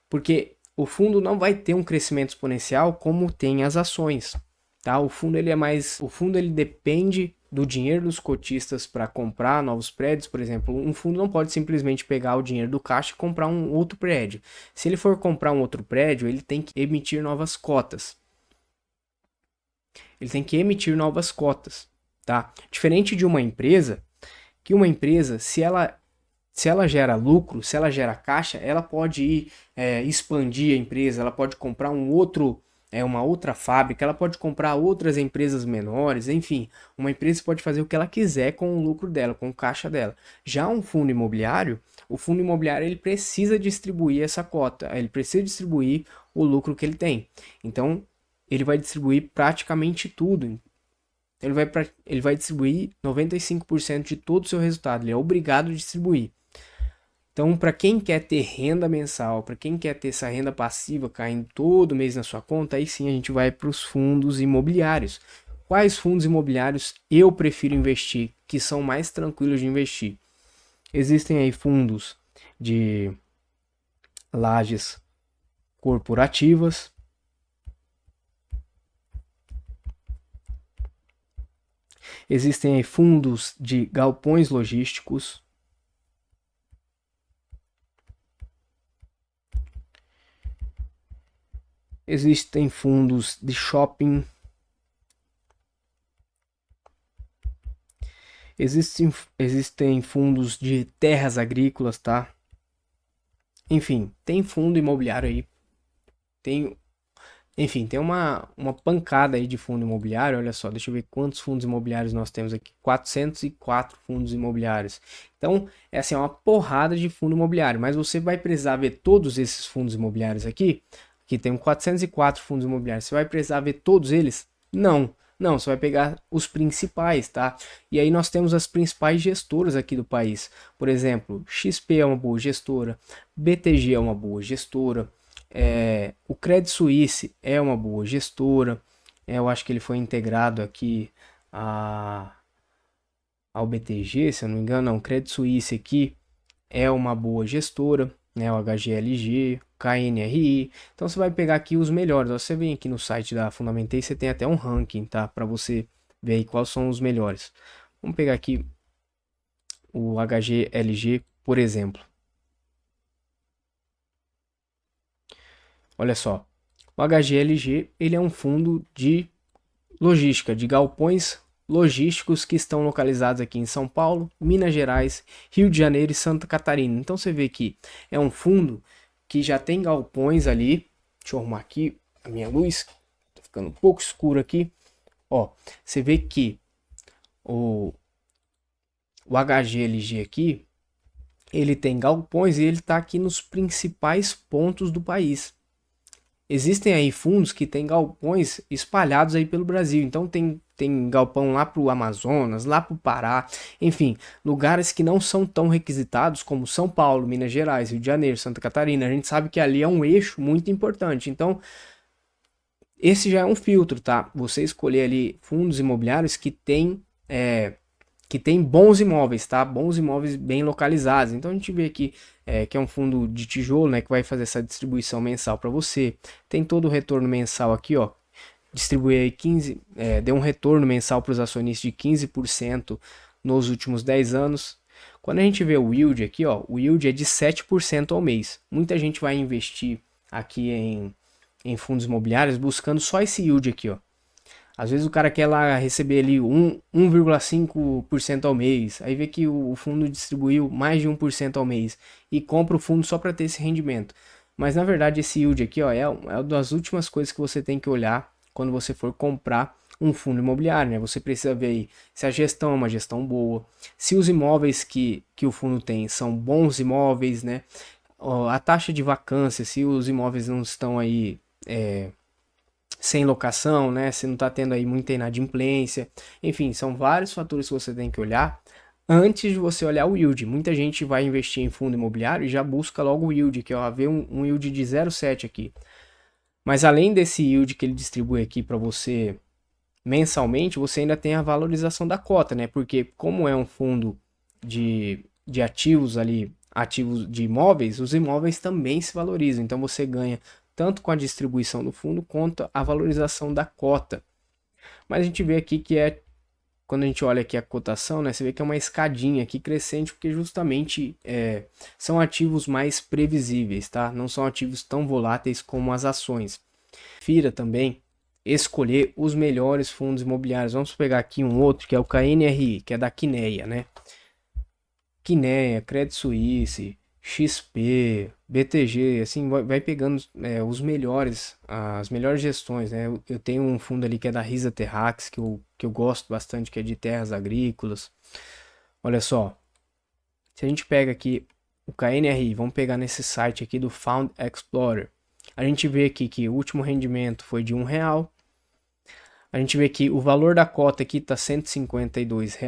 porque o fundo não vai ter um crescimento exponencial como tem as ações, tá? O fundo ele depende do dinheiro dos cotistas para comprar novos prédios, por exemplo, um fundo não pode simplesmente pegar o dinheiro do caixa e comprar um outro prédio. Se ele for comprar um outro prédio, ele tem que emitir novas cotas. Ele tem que emitir novas cotas, tá? Diferente de uma empresa, que uma empresa, se ela gera lucro, se ela gera caixa, ela pode ir expandir a empresa, ela pode comprar uma outra fábrica, ela pode comprar outras empresas menores, enfim, uma empresa pode fazer o que ela quiser com o lucro dela, com o caixa dela. Já um fundo imobiliário, o fundo imobiliário ele precisa distribuir essa cota, ele precisa distribuir o lucro que ele tem. Então, ele vai distribuir praticamente tudo. Ele vai distribuir 95% de todo o seu resultado. Ele é obrigado a distribuir. Então, para quem quer ter renda mensal, para quem quer ter essa renda passiva caindo todo mês na sua conta, aí sim a gente vai para os fundos imobiliários. Quais fundos imobiliários eu prefiro investir, que são mais tranquilos de investir? Existem aí fundos de lajes corporativas, existem aí fundos de galpões logísticos, existem fundos de shopping, existem fundos de terras agrícolas, tá? Enfim, tem fundo imobiliário aí, tem, enfim, tem uma pancada aí de fundo imobiliário. Olha só, deixa eu ver quantos fundos imobiliários nós temos aqui. 404 fundos imobiliários. Então, é assim, uma porrada de fundo imobiliário, mas você vai precisar ver todos esses fundos imobiliários aqui. Aqui tem 404 fundos imobiliários. Você vai precisar ver todos eles? Não. Não, você vai pegar os principais, tá? E aí nós temos as principais gestoras aqui do país. Por exemplo, XP é uma boa gestora, BTG é uma boa gestora, o Credit Suisse é uma boa gestora. Eu acho que ele foi integrado aqui a, ao BTG, se eu não me engano. Não, o Credit Suisse aqui é uma boa gestora, né? O HGLG, KNRI. Então você vai pegar aqui os melhores. Você vem aqui no site da Fundamentei, você tem até um ranking, tá? Para você ver aí quais são os melhores. Vamos pegar aqui o HGLG, por exemplo. Olha só, o HGLG ele é um fundo de logística, de galpões logísticos que estão localizados aqui em São Paulo, Minas Gerais, Rio de Janeiro e Santa Catarina. Então você vê que é um fundo que já tem galpões ali. Deixa eu arrumar aqui a minha luz, tá ficando um pouco escuro aqui. Ó, você vê que o, o HGLG aqui, ele tem galpões e ele está aqui nos principais pontos do país. Existem aí fundos que têm galpões espalhados aí pelo Brasil. Então tem galpão lá pro Amazonas, lá pro Pará, enfim, lugares que não são tão requisitados como São Paulo, Minas Gerais, Rio de Janeiro, Santa Catarina. A gente sabe que ali é um eixo muito importante. Então, Esse já é um filtro, tá? Você escolher ali fundos imobiliários que tem bons imóveis, tá? Bons imóveis bem localizados. Então a gente vê aqui que é um fundo de tijolo, né? Que vai fazer essa distribuição mensal para você. Tem todo o retorno mensal aqui, ó. Distribui aí 15, deu um retorno mensal para os acionistas de 15% nos últimos 10 anos. Quando a gente vê o yield aqui, ó, o yield é de 7% ao mês. Muita gente vai investir aqui em fundos imobiliários buscando só esse yield aqui, ó. Às vezes o cara quer lá receber ali 1,5% ao mês, aí vê que o fundo distribuiu mais de 1% ao mês e compra o fundo só para ter esse rendimento. Mas na verdade esse yield aqui, ó, é uma das últimas coisas que você tem que olhar quando você for comprar um fundo imobiliário, né? Você precisa ver aí se a gestão é uma gestão boa, se os imóveis que o fundo tem são bons imóveis, né? A taxa de vacância, se os imóveis não estão aí sem locação, né? Se não está tendo aí muita inadimplência. Enfim, são vários fatores que você tem que olhar antes de você olhar o yield. Muita gente vai investir em fundo imobiliário e já busca logo o yield, que ó, vê um yield de 0,7 aqui. Mas além desse yield que ele distribui aqui para você mensalmente, você ainda tem a valorização da cota, né? Porque como é um fundo de ativos ali, ativos de imóveis, os imóveis também se valorizam. Então você ganha tanto com a distribuição do fundo quanto a valorização da cota. Mas a gente vê aqui que quando a gente olha aqui a cotação, né, você vê que é uma escadinha aqui crescente, porque justamente são ativos mais previsíveis, tá? Não são ativos tão voláteis como as ações. Fira também escolher os melhores fundos imobiliários. Vamos pegar aqui um outro, que é o KNRI, que é da Quineia, né? Quineia, Credit Suisse, XP, BTG, assim, vai pegando os melhores, as melhores gestões, né? Eu tenho um fundo ali que é da Risa Terrax, que eu gosto bastante, que é de terras agrícolas. Olha só, se a gente pega aqui o KNRI, vamos pegar nesse site aqui do Fund Explorer, a gente vê aqui que o último rendimento foi de R$ 1. A gente vê que o valor da cota aqui está R$ 152.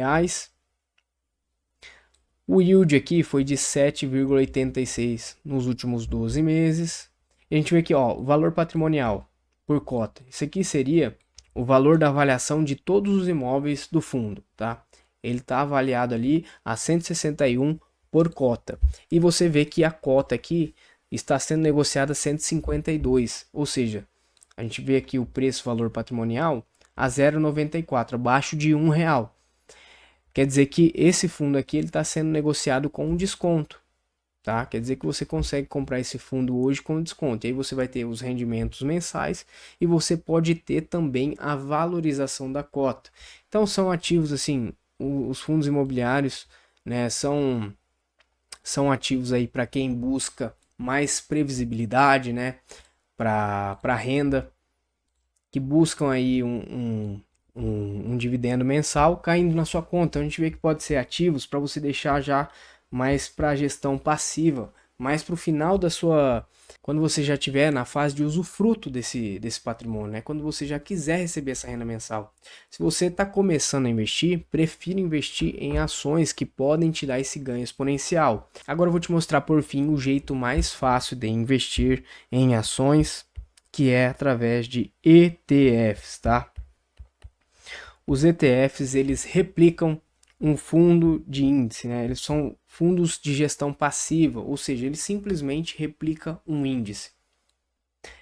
O yield aqui foi de 7,86 nos últimos 12 meses. E a gente vê aqui, ó, o valor patrimonial por cota. Isso aqui seria o valor da avaliação de todos os imóveis do fundo, tá? Ele está avaliado ali a 161 por cota. E você vê que a cota aqui está sendo negociada a 152, ou seja, a gente vê aqui o preço-valor patrimonial a 0,94, abaixo de R$ 1. Quer dizer que esse fundo aqui ele está sendo negociado com um desconto, tá? Quer dizer que você consegue comprar esse fundo hoje com desconto. E aí você vai ter os rendimentos mensais e você pode ter também a valorização da cota. Então são ativos assim, os fundos imobiliários, né? São ativos aí para quem busca mais previsibilidade, né? Para renda, que buscam aí um dividendo mensal caindo na sua conta. Então, a gente vê que pode ser ativos para você deixar já mais para a gestão passiva, mais para o final da sua. Quando você já estiver na fase de usufruto desse patrimônio, né? Quando você já quiser receber essa renda mensal. Se você está começando a investir, prefira investir em ações que podem te dar esse ganho exponencial. Agora eu vou te mostrar por fim o jeito mais fácil de investir em ações, que é através de ETFs, tá? Os ETFs, eles replicam um fundo de índice, né? Eles são fundos de gestão passiva, ou seja, ele simplesmente replica um índice.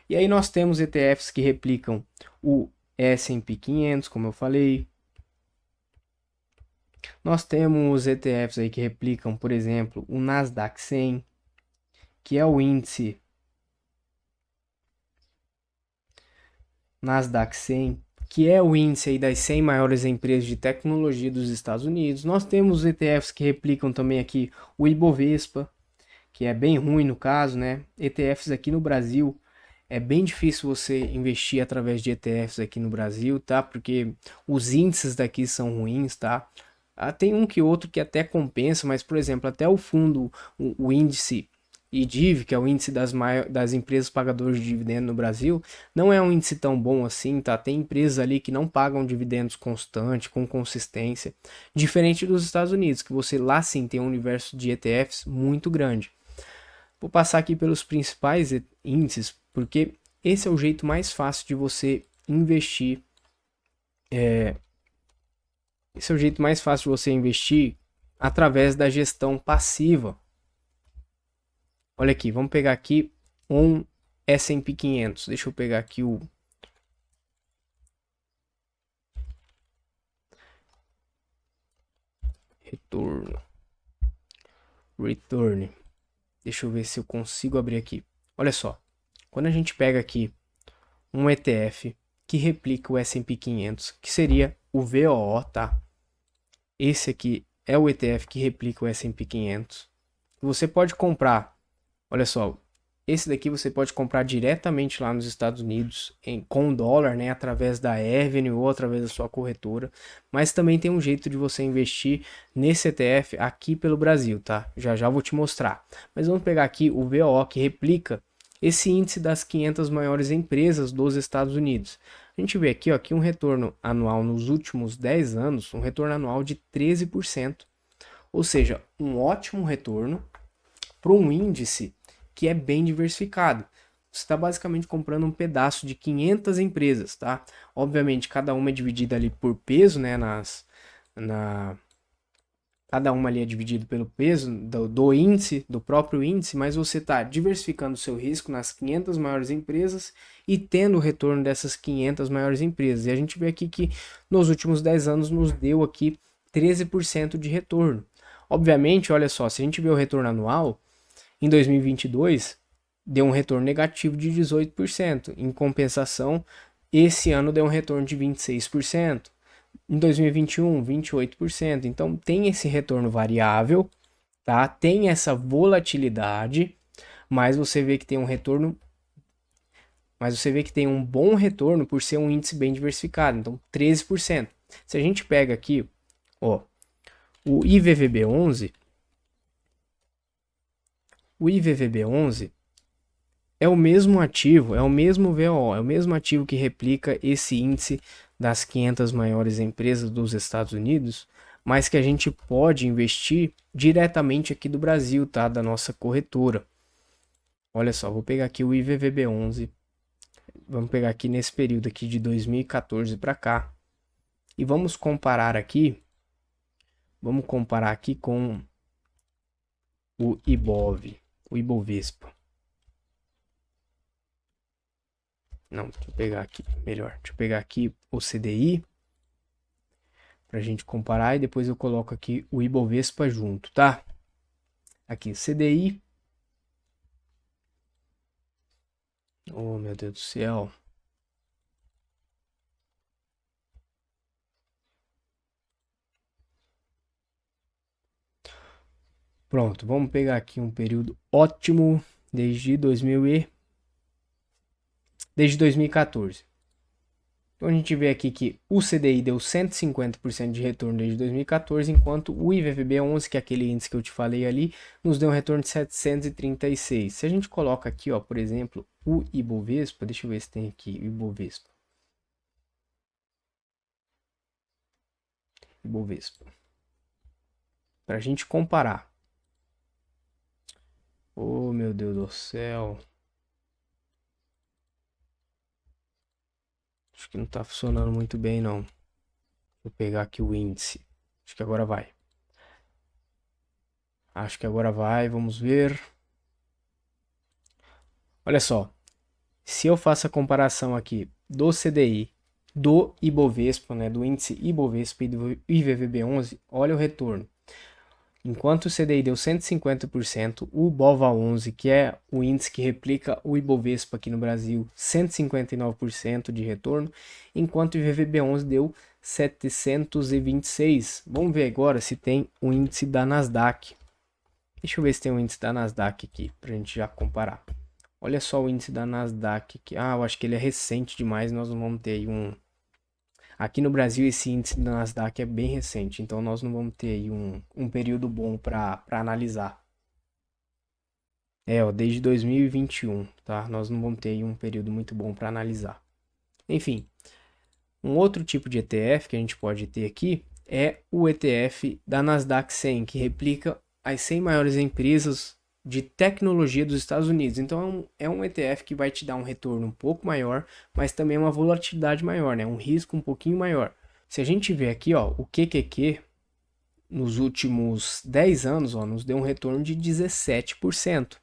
E aí nós temos ETFs que replicam o S&P 500, como eu falei. Nós temos ETFs aí que replicam, por exemplo, o Nasdaq 100, que é o índice Nasdaq 100, que é o índice aí das 100 maiores empresas de tecnologia dos Estados Unidos. Nós temos ETFs que replicam também aqui o Ibovespa, que é bem ruim no caso, né? ETFs aqui no Brasil, é bem difícil você investir através de ETFs aqui no Brasil, tá? Porque os índices daqui são ruins, tá? Tem um que outro que até compensa, mas, por exemplo, até o fundo, o índice IDIV, que é o índice das empresas pagadoras de dividendo no Brasil, não é um índice tão bom assim, tá? Tem empresas ali que não pagam dividendos constante, com consistência, diferente dos Estados Unidos, que você lá sim tem um universo de ETFs muito grande. Vou passar aqui pelos principais índices, porque esse é o jeito mais fácil de você investir. Esse é o jeito mais fácil de você investir através da gestão passiva. Olha aqui, vamos pegar aqui um S&P 500. Deixa eu pegar aqui o retorno. Return. Deixa eu ver se eu consigo abrir aqui. Olha só, quando a gente pega aqui um ETF que replica o S&P 500, que seria o VOO, tá? Esse aqui é o ETF que replica o S&P 500. Você pode comprar, olha só, esse daqui você pode comprar diretamente lá nos Estados Unidos com dólar, né, através da Avenue ou através da sua corretora, mas também tem um jeito de você investir nesse ETF aqui pelo Brasil, tá? Já já vou te mostrar. Mas vamos pegar aqui o VOO que replica esse índice das 500 maiores empresas dos Estados Unidos. A gente vê aqui, ó, que um retorno anual nos últimos 10 anos, um retorno anual de 13%, ou seja, um ótimo retorno para um índice que é bem diversificado. Você está basicamente comprando um pedaço de 500 empresas, tá? Obviamente, cada uma é dividida ali por peso, né? Cada uma ali é dividido pelo peso do índice, do próprio índice, mas você está diversificando o seu risco nas 500 maiores empresas e tendo o retorno dessas 500 maiores empresas. E a gente vê aqui que nos últimos 10 anos nos deu aqui 13% de retorno. Obviamente, olha só, se a gente vê o retorno anual, em 2022 deu um retorno negativo de 18%. Em compensação, esse ano deu um retorno de 26%. Em 2021, 28%. Então tem esse retorno variável, tá? Tem essa volatilidade, mas você vê que tem um retorno, mas você vê que tem um bom retorno por ser um índice bem diversificado. Então 13%. Se a gente pega aqui, ó, o IVVB11, o IVVB11 é o mesmo ativo, é o mesmo VOO, é o mesmo ativo que replica esse índice das 500 maiores empresas dos Estados Unidos, mas que a gente pode investir diretamente aqui do Brasil, tá? Da nossa corretora. Olha só, vou pegar aqui o IVVB11, vamos pegar aqui nesse período aqui de 2014 para cá e vamos comparar aqui com o IBOV, o Ibovespa. Não, deixa eu pegar aqui, melhor. Deixa eu pegar aqui o CDI pra gente comparar e depois eu coloco aqui o Ibovespa junto, tá? Aqui, CDI. Oh, meu Deus do céu. Pronto, vamos pegar aqui um período ótimo desde 2014. Então a gente vê aqui que o CDI deu 150% de retorno desde 2014, enquanto o IVVB11, que é aquele índice que eu te falei ali, nos deu um retorno de 736. Se a gente coloca aqui, ó, por exemplo, o Ibovespa, deixa eu ver se tem aqui o Ibovespa. Ibovespa. Para a gente comparar. Oh, meu Deus do céu. Acho que não tá funcionando muito bem, não. Vou pegar aqui o índice. Acho que agora vai. Vamos ver. Olha só. Se eu faço a comparação aqui do CDI, do Ibovespa, né, do índice Ibovespa e do IVVB11, olha o retorno. Enquanto o CDI deu 150%, o BOVA11, que é o índice que replica o Ibovespa aqui no Brasil, 159% de retorno, enquanto o IVVB11 deu 726. Vamos ver agora se tem o índice da Nasdaq. Deixa eu ver se tem o índice da Nasdaq aqui, para a gente já comparar. Olha só o índice da Nasdaq aqui. Ah, eu acho que ele é recente demais, nós não vamos ter aí um... Aqui no Brasil esse índice da Nasdaq é bem recente, então nós não vamos ter aí um período bom para analisar. Ó, desde 2021, tá? Nós não vamos ter aí um período muito bom para analisar. Enfim, um outro tipo de ETF que a gente pode ter aqui é o ETF da Nasdaq 100, que replica as 100 maiores empresas de tecnologia dos Estados Unidos. Então é um ETF que vai te dar um retorno um pouco maior, mas também uma volatilidade maior, né? Um risco um pouquinho maior. Se a gente ver aqui, ó, o QQQ nos últimos 10 anos, ó, nos deu um retorno de 17%.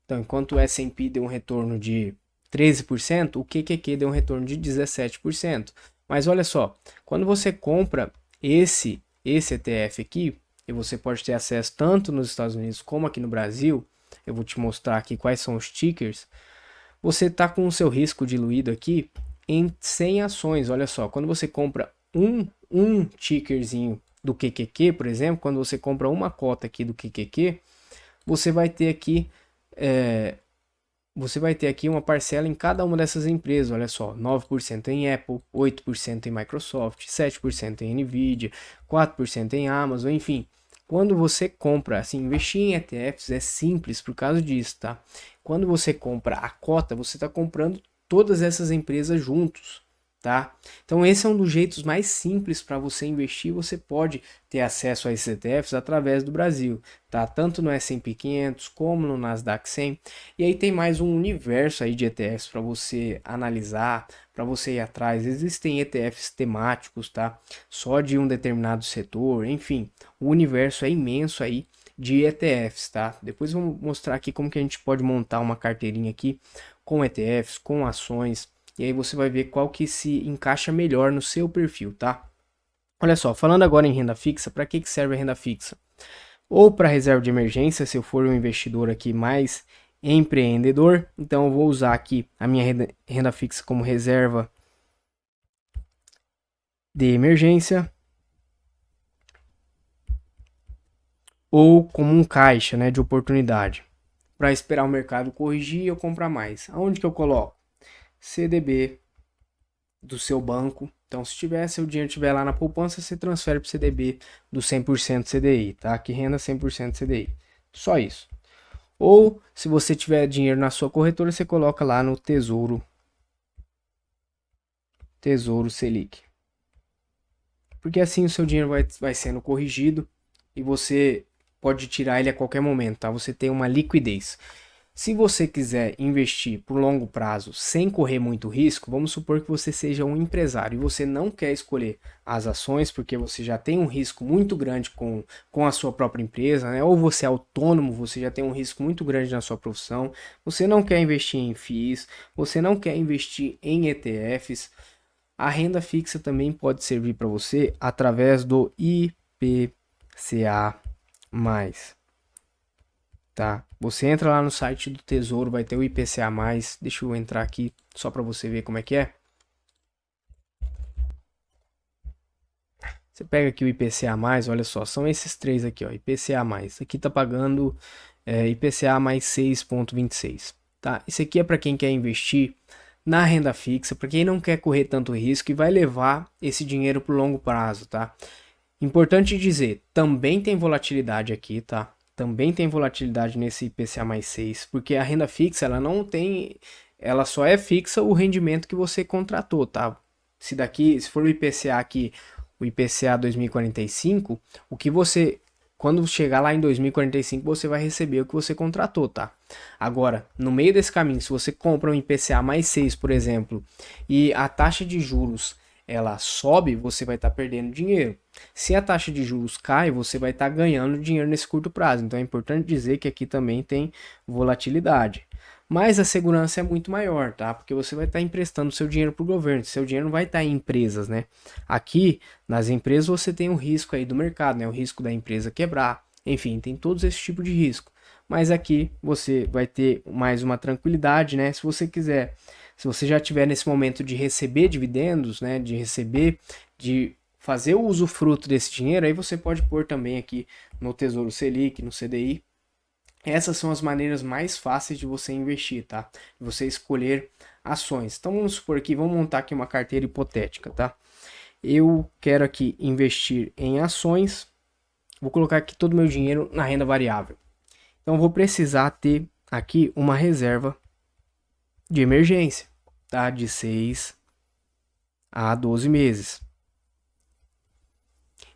Então, enquanto o S&P deu um retorno de 13%, o QQQ deu um retorno de 17%. Mas olha só, quando você compra esse ETF aqui, e você pode ter acesso tanto nos Estados Unidos como aqui no Brasil, eu vou te mostrar aqui quais são os tickers, você está com o seu risco diluído aqui em 100 ações. Olha só, quando você compra um tickerzinho do QQQ, por exemplo, quando você compra uma cota aqui do QQQ, você vai ter aqui uma parcela em cada uma dessas empresas. Olha só, 9% em Apple, 8% em Microsoft, 7% em Nvidia, 4% em Amazon, enfim. Quando você compra, assim, investir em ETFs é simples por causa disso, tá? Quando você compra a cota, você está comprando todas essas empresas juntos, tá? Então esse é um dos jeitos mais simples para você investir. Você pode ter acesso a esses ETFs através do Brasil, tá? Tanto no S&P 500 como no Nasdaq 100. E aí tem mais um universo aí de ETFs para você analisar, para você ir atrás. Existem ETFs temáticos, tá? Só de um determinado setor, enfim, o universo é imenso aí de ETFs, tá? Depois eu vou mostrar aqui como que a gente pode montar uma carteirinha aqui com ETFs, com ações, e aí você vai ver qual que se encaixa melhor no seu perfil, tá? Olha só, falando agora em renda fixa, para que serve a renda fixa? Ou para reserva de emergência, se eu for um investidor aqui mais empreendedor, então eu vou usar aqui a minha renda fixa como reserva de emergência, ou como um caixa, né, de oportunidade, para esperar o mercado corrigir e eu comprar mais. Aonde que eu coloco? CDB do seu banco. Então, se tiver, seu dinheiro estiver lá na poupança, você transfere para o CDB do 100% CDI, tá? Que renda 100% CDI. Só isso. Ou, se você tiver dinheiro na sua corretora, você coloca lá no Tesouro Selic. Porque assim o seu dinheiro vai sendo corrigido e você pode tirar ele a qualquer momento, tá? Você tem uma liquidez. Se você quiser investir por longo prazo sem correr muito risco, vamos supor que você seja um empresário e você não quer escolher as ações porque você já tem um risco muito grande com a sua própria empresa, né? Ou você é autônomo, você já tem um risco muito grande na sua profissão, você não quer investir em FIIs, você não quer investir em ETFs, a renda fixa também pode servir para você através do IPCA+. Tá? Você entra lá no site do Tesouro, vai ter o IPCA+. Deixa eu entrar aqui só para você ver como é que é. Você pega aqui o IPCA+, olha só, são esses três aqui, ó, IPCA+. Aqui tá pagando IPCA mais 6,26. Tá? Isso aqui é para quem quer investir na renda fixa, para quem não quer correr tanto risco e vai levar esse dinheiro para o longo prazo, tá? Importante dizer, também tem volatilidade aqui, tá? Também tem volatilidade nesse IPCA mais 6, porque a renda fixa, ela não tem, ela só é fixa o rendimento que você contratou, tá? Se for o IPCA aqui, o IPCA 2045, o que você, quando chegar lá em 2045, você vai receber o que você contratou, tá? Agora, no meio desse caminho, se você compra um IPCA mais 6, por exemplo, e a taxa de juros ela sobe, você vai estar perdendo dinheiro. Se a taxa de juros cai, você vai estar ganhando dinheiro nesse curto prazo. Então é importante dizer que aqui também tem volatilidade. Mas a segurança é muito maior, tá? Porque você vai estar emprestando seu dinheiro para o governo. Seu dinheiro não vai estar em empresas, né? Aqui, nas empresas, você tem o risco aí do mercado, né? O risco da empresa quebrar. Enfim, tem todos esse tipo de risco. Mas aqui você vai ter mais uma tranquilidade, né? Se você quiser, se você já tiver nesse momento de receber dividendos, né? De fazer o usufruto desse dinheiro, aí você pode pôr também aqui no Tesouro Selic, no CDI. Essas são as maneiras mais fáceis de você investir, tá? De você escolher ações. Então vamos supor que vamos montar aqui uma carteira hipotética, tá? Eu quero aqui investir em ações. Vou colocar aqui todo o meu dinheiro na renda variável. Então vou precisar ter aqui uma reserva de emergência, tá? De 6 a 12 meses.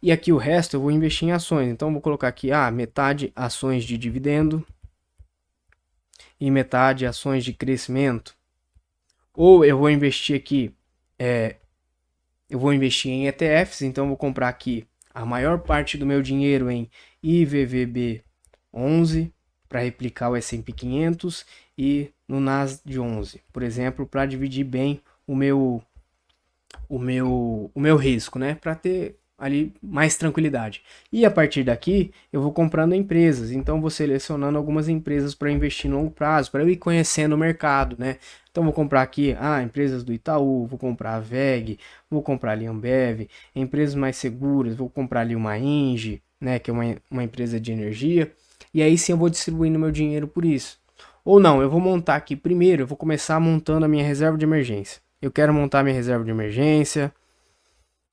E aqui o resto eu vou investir em ações. Então vou colocar aqui metade ações de dividendo, e metade ações de crescimento. Ou eu vou investir aqui, eu vou investir em ETFs, então vou comprar aqui a maior parte do meu dinheiro em IVVB 11 para replicar o S&P 500 e no Nasdaq 11, por exemplo, para dividir bem o meu risco, né? Para ter ali mais tranquilidade. E a partir daqui eu vou comprando empresas, então vou selecionando algumas empresas para investir no longo prazo, para eu ir conhecendo o mercado, né? Então vou comprar aqui empresas do Itaú, vou comprar a VEG, vou comprar ali a Ambev, empresas mais seguras, vou comprar ali uma Engie, né, que é uma empresa de energia, e aí sim eu vou distribuindo meu dinheiro por isso. Ou não, eu vou montar aqui primeiro, eu vou começar montando a minha reserva de emergência. Eu quero montar minha reserva de emergência,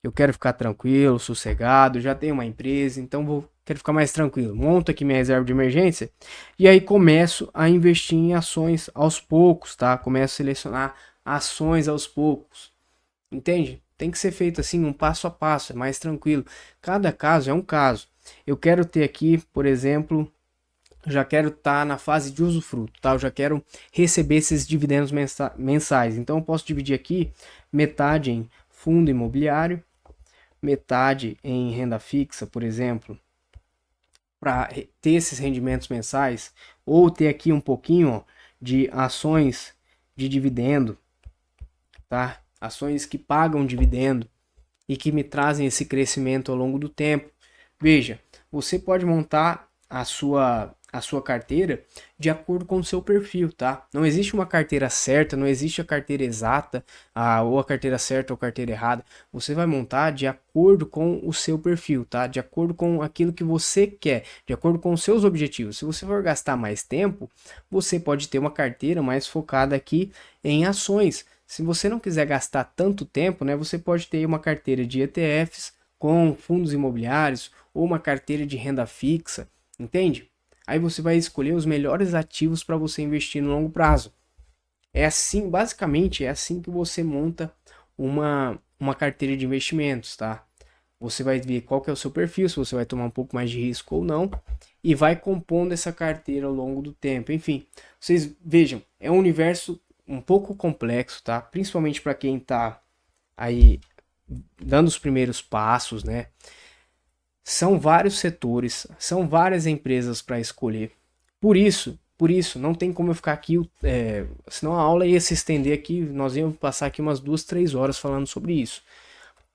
eu quero ficar tranquilo, sossegado, já tenho uma empresa, então quero ficar mais tranquilo. Monto aqui minha reserva de emergência e aí começo a investir em ações aos poucos, tá? Começo a selecionar ações aos poucos. Entende? Tem que ser feito assim, um passo a passo, é mais tranquilo. Cada caso é um caso. Eu quero ter aqui, por exemplo, já quero estar na fase de usufruto, tá? Eu já quero receber esses dividendos mensais. Então eu posso dividir aqui metade em fundo imobiliário, metade em renda fixa, por exemplo, para ter esses rendimentos mensais, ou ter aqui um pouquinho ó, de ações de dividendo, tá? Ações que pagam dividendo e que me trazem esse crescimento ao longo do tempo. Veja, você pode montar a sua carteira de acordo com o seu perfil, tá? Não existe uma carteira certa, não existe a carteira exata, ou a carteira certa ou a carteira errada. Você vai montar de acordo com o seu perfil, tá? De acordo com aquilo que você quer, de acordo com os seus objetivos. Se você for gastar mais tempo, você pode ter uma carteira mais focada aqui em ações. Se você não quiser gastar tanto tempo, né, você pode ter uma carteira de ETFs com fundos imobiliários ou uma carteira de renda fixa, entende? Aí você vai escolher os melhores ativos para você investir no longo prazo. É assim, basicamente, é assim que você monta uma carteira de investimentos, tá? Você vai ver qual que é o seu perfil, se você vai tomar um pouco mais de risco ou não, e vai compondo essa carteira ao longo do tempo. Enfim, vocês vejam, é um universo um pouco complexo, tá? Principalmente para quem está aí dando os primeiros passos, né? São vários setores, são várias empresas para escolher. Por isso, não tem como eu ficar aqui, senão a aula ia se estender aqui, nós íamos passar aqui umas 2, 3 horas falando sobre isso.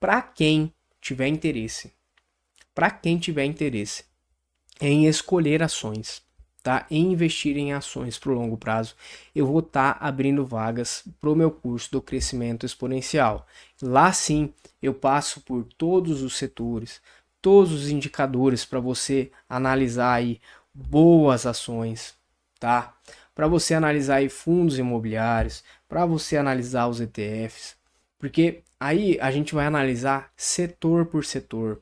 Para quem tiver interesse, para quem tiver interesse em escolher ações, tá? Em investir em ações para o longo prazo, eu vou estar abrindo vagas para o meu curso do crescimento exponencial. Lá sim, eu passo por todos os setores, todos os indicadores para você analisar aí boas ações, tá? Para você analisar aí fundos imobiliários, para você analisar os ETFs, porque aí a gente vai analisar setor por setor,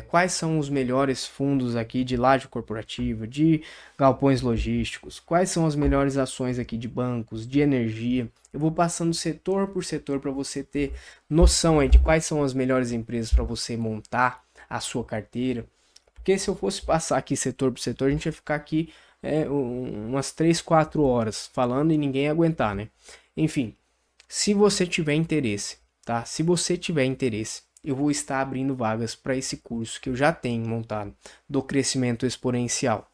quais são os melhores fundos aqui de laje corporativa, de galpões logísticos, quais são as melhores ações aqui de bancos, de energia. Eu vou passando setor por setor para você ter noção aí de quais são as melhores empresas para você montar a sua carteira. Porque se eu fosse passar aqui setor por setor, a gente ia ficar aqui umas 3, 4 horas falando e ninguém ia aguentar, né? Enfim, se você tiver interesse, tá? Se você tiver interesse, eu vou estar abrindo vagas para esse curso que eu já tenho montado, do crescimento exponencial.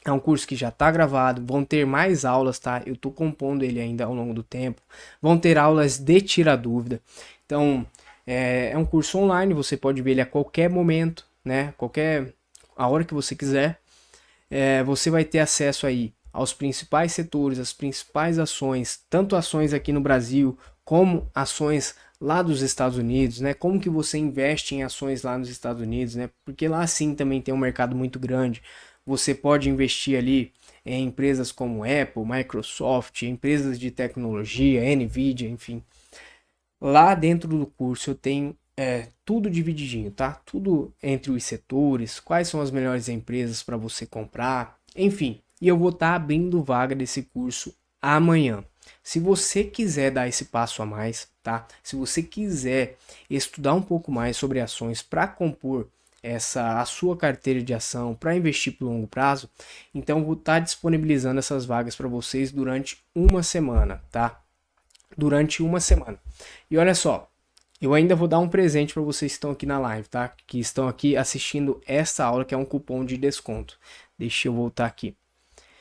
É um curso que já está gravado, vão ter mais aulas, tá? Eu estou compondo ele ainda ao longo do tempo. Vão ter aulas de tira dúvida. Então, é um curso online, você pode ver ele a qualquer momento, né? A hora que você quiser. Você vai ter acesso aí aos principais setores, as principais ações, tanto ações aqui no Brasil como ações lá dos Estados Unidos, né? Como que você investe em ações lá nos Estados Unidos, né? Porque lá sim também tem um mercado muito grande. Você pode investir ali em empresas como Apple, Microsoft, empresas de tecnologia, Nvidia, enfim. Lá dentro do curso eu tenho tudo divididinho, tá? Tudo entre os setores, quais são as melhores empresas para você comprar, enfim. E eu vou estar abrindo vaga desse curso amanhã. Se você quiser dar esse passo a mais, tá? Se você quiser estudar um pouco mais sobre ações para compor a sua carteira de ação para investir por longo prazo, então vou estar disponibilizando essas vagas para vocês durante uma semana, tá? Durante uma semana. E olha só, eu ainda vou dar um presente para vocês que estão aqui na live, tá? Que estão aqui assistindo esta aula, que é um cupom de desconto. Deixa eu voltar aqui.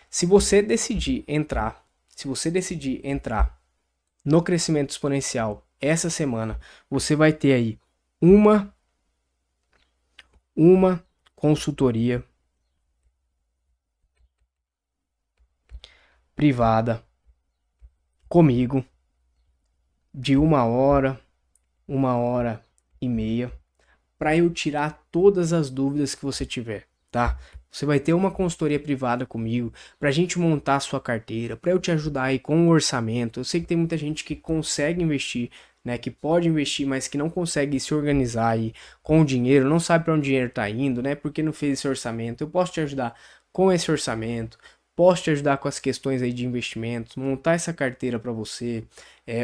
Se você decidir entrar no crescimento exponencial essa semana, você vai ter aí uma consultoria privada comigo de 1 hora e meia, para eu tirar todas as dúvidas que você tiver, tá? Você vai ter uma consultoria privada comigo para a gente montar a sua carteira, para eu te ajudar aí com o orçamento. Eu sei que tem muita gente que consegue investir, né, que pode investir, mas que não consegue se organizar aí com o dinheiro, não sabe para onde o dinheiro está indo, né? Porque não fez esse orçamento. Eu posso te ajudar com esse orçamento, posso te ajudar com as questões aí de investimentos, montar essa carteira para você.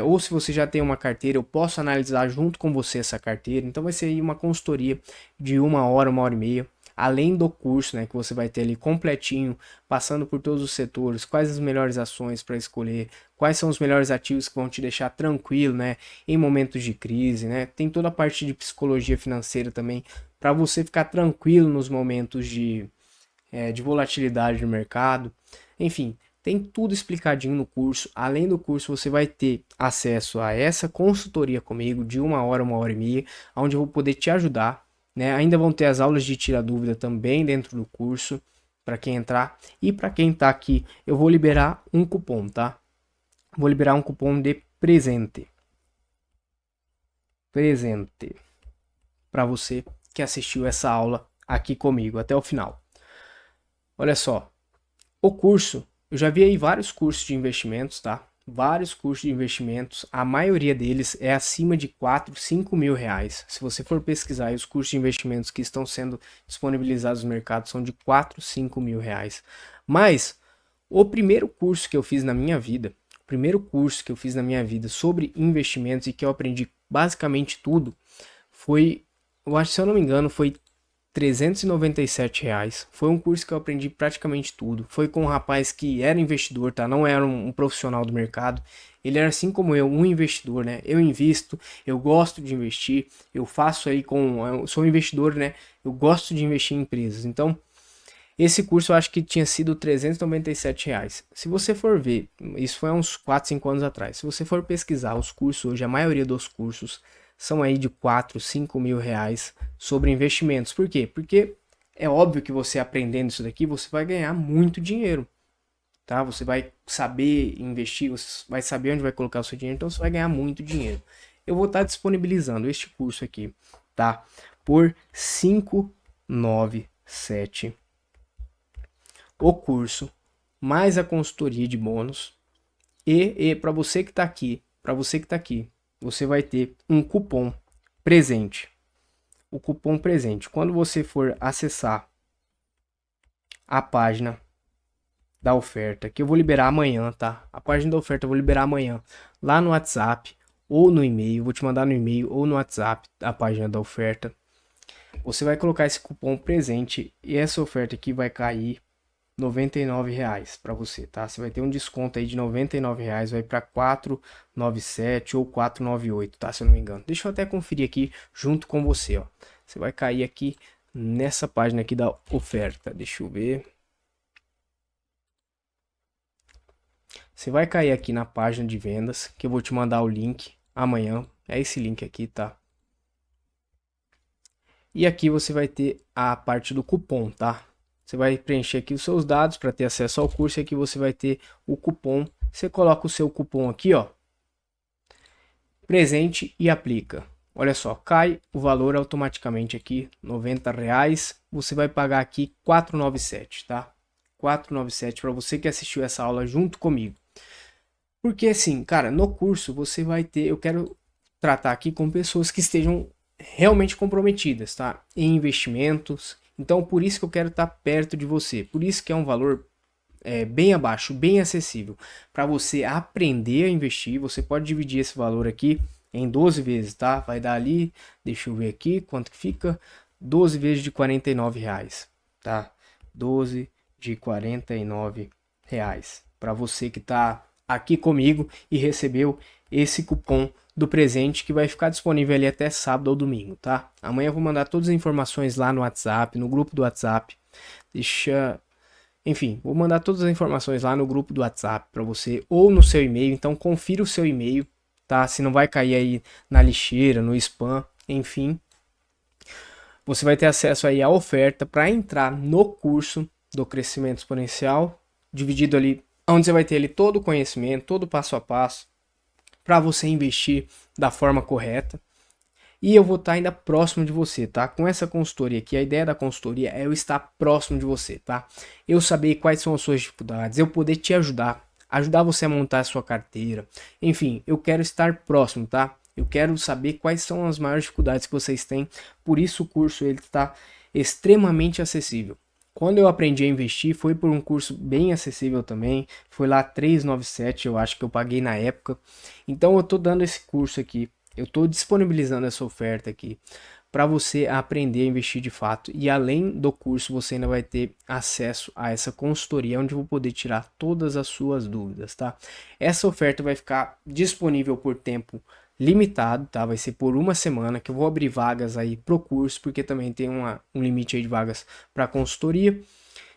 Ou se você já tem uma carteira, eu posso analisar junto com você essa carteira. Então vai ser aí uma consultoria de 1 hora e meia. Além do curso, né, que você vai ter ali completinho, passando por todos os setores, quais as melhores ações para escolher, quais são os melhores ativos que vão te deixar tranquilo, né, em momentos de crise, né? Tem toda a parte de psicologia financeira também, para você ficar tranquilo nos momentos de volatilidade no mercado. Enfim, tem tudo explicadinho no curso. Além do curso, você vai ter acesso a essa consultoria comigo de 1 hora e meia, onde eu vou poder te ajudar, né? Ainda vão ter as aulas de tirar dúvida também dentro do curso, para quem entrar. E para quem tá aqui, eu vou liberar um cupom, tá? Vou liberar um cupom de presente. Presente. Para você que assistiu essa aula aqui comigo até o final. Olha só, o curso, eu já vi aí vários cursos de investimentos, tá? Vários cursos de investimentos, a maioria deles é acima de 4, 5 mil reais. Se você for pesquisar aí, os cursos de investimentos que estão sendo disponibilizados no mercado são de 4, 5 mil reais. Mas o primeiro curso que eu fiz na minha vida, sobre investimentos e que eu aprendi basicamente tudo, foi, eu acho, se eu não me engano, foi R$ 397. Foi um curso que eu aprendi praticamente tudo. Foi com um rapaz que era investidor, tá? Não era um profissional do mercado. Ele era assim como eu, um investidor, né? Eu invisto, eu gosto de investir, eu faço aí eu sou um investidor, né? Eu gosto de investir em empresas. Então, esse curso eu acho que tinha sido R$ 397. Se você for ver, isso foi há uns 4, 5 anos atrás. Se você for pesquisar os cursos hoje, a maioria dos cursos são aí de 4, 5 mil reais sobre investimentos. Por quê? Porque é óbvio que você aprendendo isso daqui, você vai ganhar muito dinheiro, tá? Você vai saber investir, você vai saber onde vai colocar o seu dinheiro, então você vai ganhar muito dinheiro. Eu vou estar disponibilizando este curso aqui, tá? Por 597 o curso, mais a consultoria de bônus. E para você que está aqui, você vai ter um cupom presente. O cupom presente. Quando você for acessar a página da oferta, que eu vou liberar amanhã, tá? A página da oferta eu vou liberar amanhã, lá no WhatsApp ou no e-mail. Vou te mandar no e-mail ou no WhatsApp a página da oferta. Você vai colocar esse cupom presente e essa oferta aqui vai cair R$ 99 para você, tá? Você vai ter um desconto aí de R$ 99, vai para 497 ou 498, tá? Se eu não me engano. Deixa eu até conferir aqui junto com você, ó. Você vai cair aqui nessa página aqui da oferta. Deixa eu ver. Você vai cair aqui na página de vendas, que eu vou te mandar o link amanhã. É esse link aqui, tá? E aqui você vai ter a parte do cupom, tá? Você vai preencher aqui os seus dados para ter acesso ao curso e aqui você vai ter o cupom. Você coloca o seu cupom aqui, ó, presente e aplica. Olha só, cai o valor automaticamente aqui, R$ 90. Você vai pagar aqui 497, tá? 497 para você que assistiu essa aula junto comigo. Porque assim, cara, no curso você vai ter, eu quero tratar aqui com pessoas que estejam realmente comprometidas, tá? Em investimentos. Então, por isso que eu quero estar perto de você. Por isso que é um valor bem abaixo, bem acessível. Para você aprender a investir, você pode dividir esse valor aqui em 12 vezes, tá? Vai dar ali, deixa eu ver aqui quanto que fica. 12 vezes de R$ 49, tá? 12 de R$ 49 para você que tá aqui comigo e recebeu esse cupom do presente que vai ficar disponível ali até sábado ou domingo, tá? Amanhã eu vou mandar todas as informações lá no WhatsApp, no grupo do WhatsApp. Enfim, vou mandar todas as informações lá no grupo do WhatsApp para você ou no seu e-mail, então confira o seu e-mail, tá? Se não vai cair aí na lixeira, no spam, enfim. Você vai ter acesso aí à oferta para entrar no curso do crescimento exponencial, dividido ali, onde você vai ter ali todo o conhecimento, todo o passo a passo, para você investir da forma correta. E eu vou estar ainda próximo de você, tá? Com essa consultoria aqui, a ideia da consultoria é eu estar próximo de você, tá? Eu saber quais são as suas dificuldades, eu poder te ajudar você a montar a sua carteira. Enfim, eu quero estar próximo, tá? Eu quero saber quais são as maiores dificuldades que vocês têm. Por isso o curso ele está extremamente acessível. Quando eu aprendi a investir, foi por um curso bem acessível também. Foi lá 397, eu acho que eu paguei na época. Então eu tô dando esse curso aqui. Eu estou disponibilizando essa oferta aqui para você aprender a investir de fato. E além do curso, você ainda vai ter acesso a essa consultoria, onde eu vou poder tirar todas as suas dúvidas, tá? Essa oferta vai ficar disponível por tempo limitado, tá? Vai ser por uma semana que eu vou abrir vagas aí pro curso, porque também tem um limite aí de vagas para consultoria.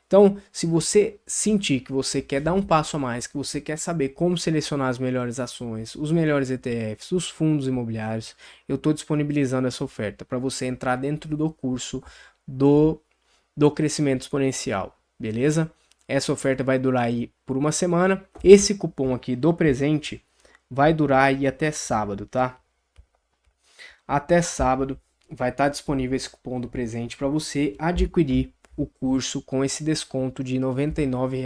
Então, se você sentir que você quer dar um passo a mais, que você quer saber como selecionar as melhores ações, os melhores ETFs, os fundos imobiliários, eu estou disponibilizando essa oferta para você entrar dentro do curso do crescimento exponencial, beleza? Essa oferta vai durar aí por uma semana. Esse cupom aqui do presente vai durar aí até sábado, tá? Até sábado vai estar disponível esse cupom do presente para você adquirir o curso com esse desconto de R$ 99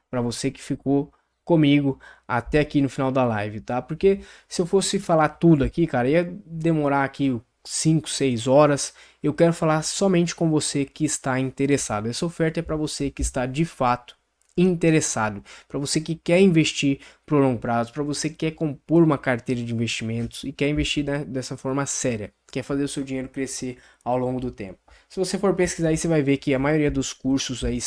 para você que ficou comigo até aqui no final da live, tá? Porque se eu fosse falar tudo aqui, cara, ia demorar aqui 5, 6 horas. Eu quero falar somente com você que está interessado. Essa oferta é para você que está de fato interessado, para você que quer investir por longo prazo, para você que quer compor uma carteira de investimentos e quer investir dessa forma séria, quer fazer o seu dinheiro crescer ao longo do tempo. Se você for pesquisar aí, você vai ver que a maioria dos cursos aí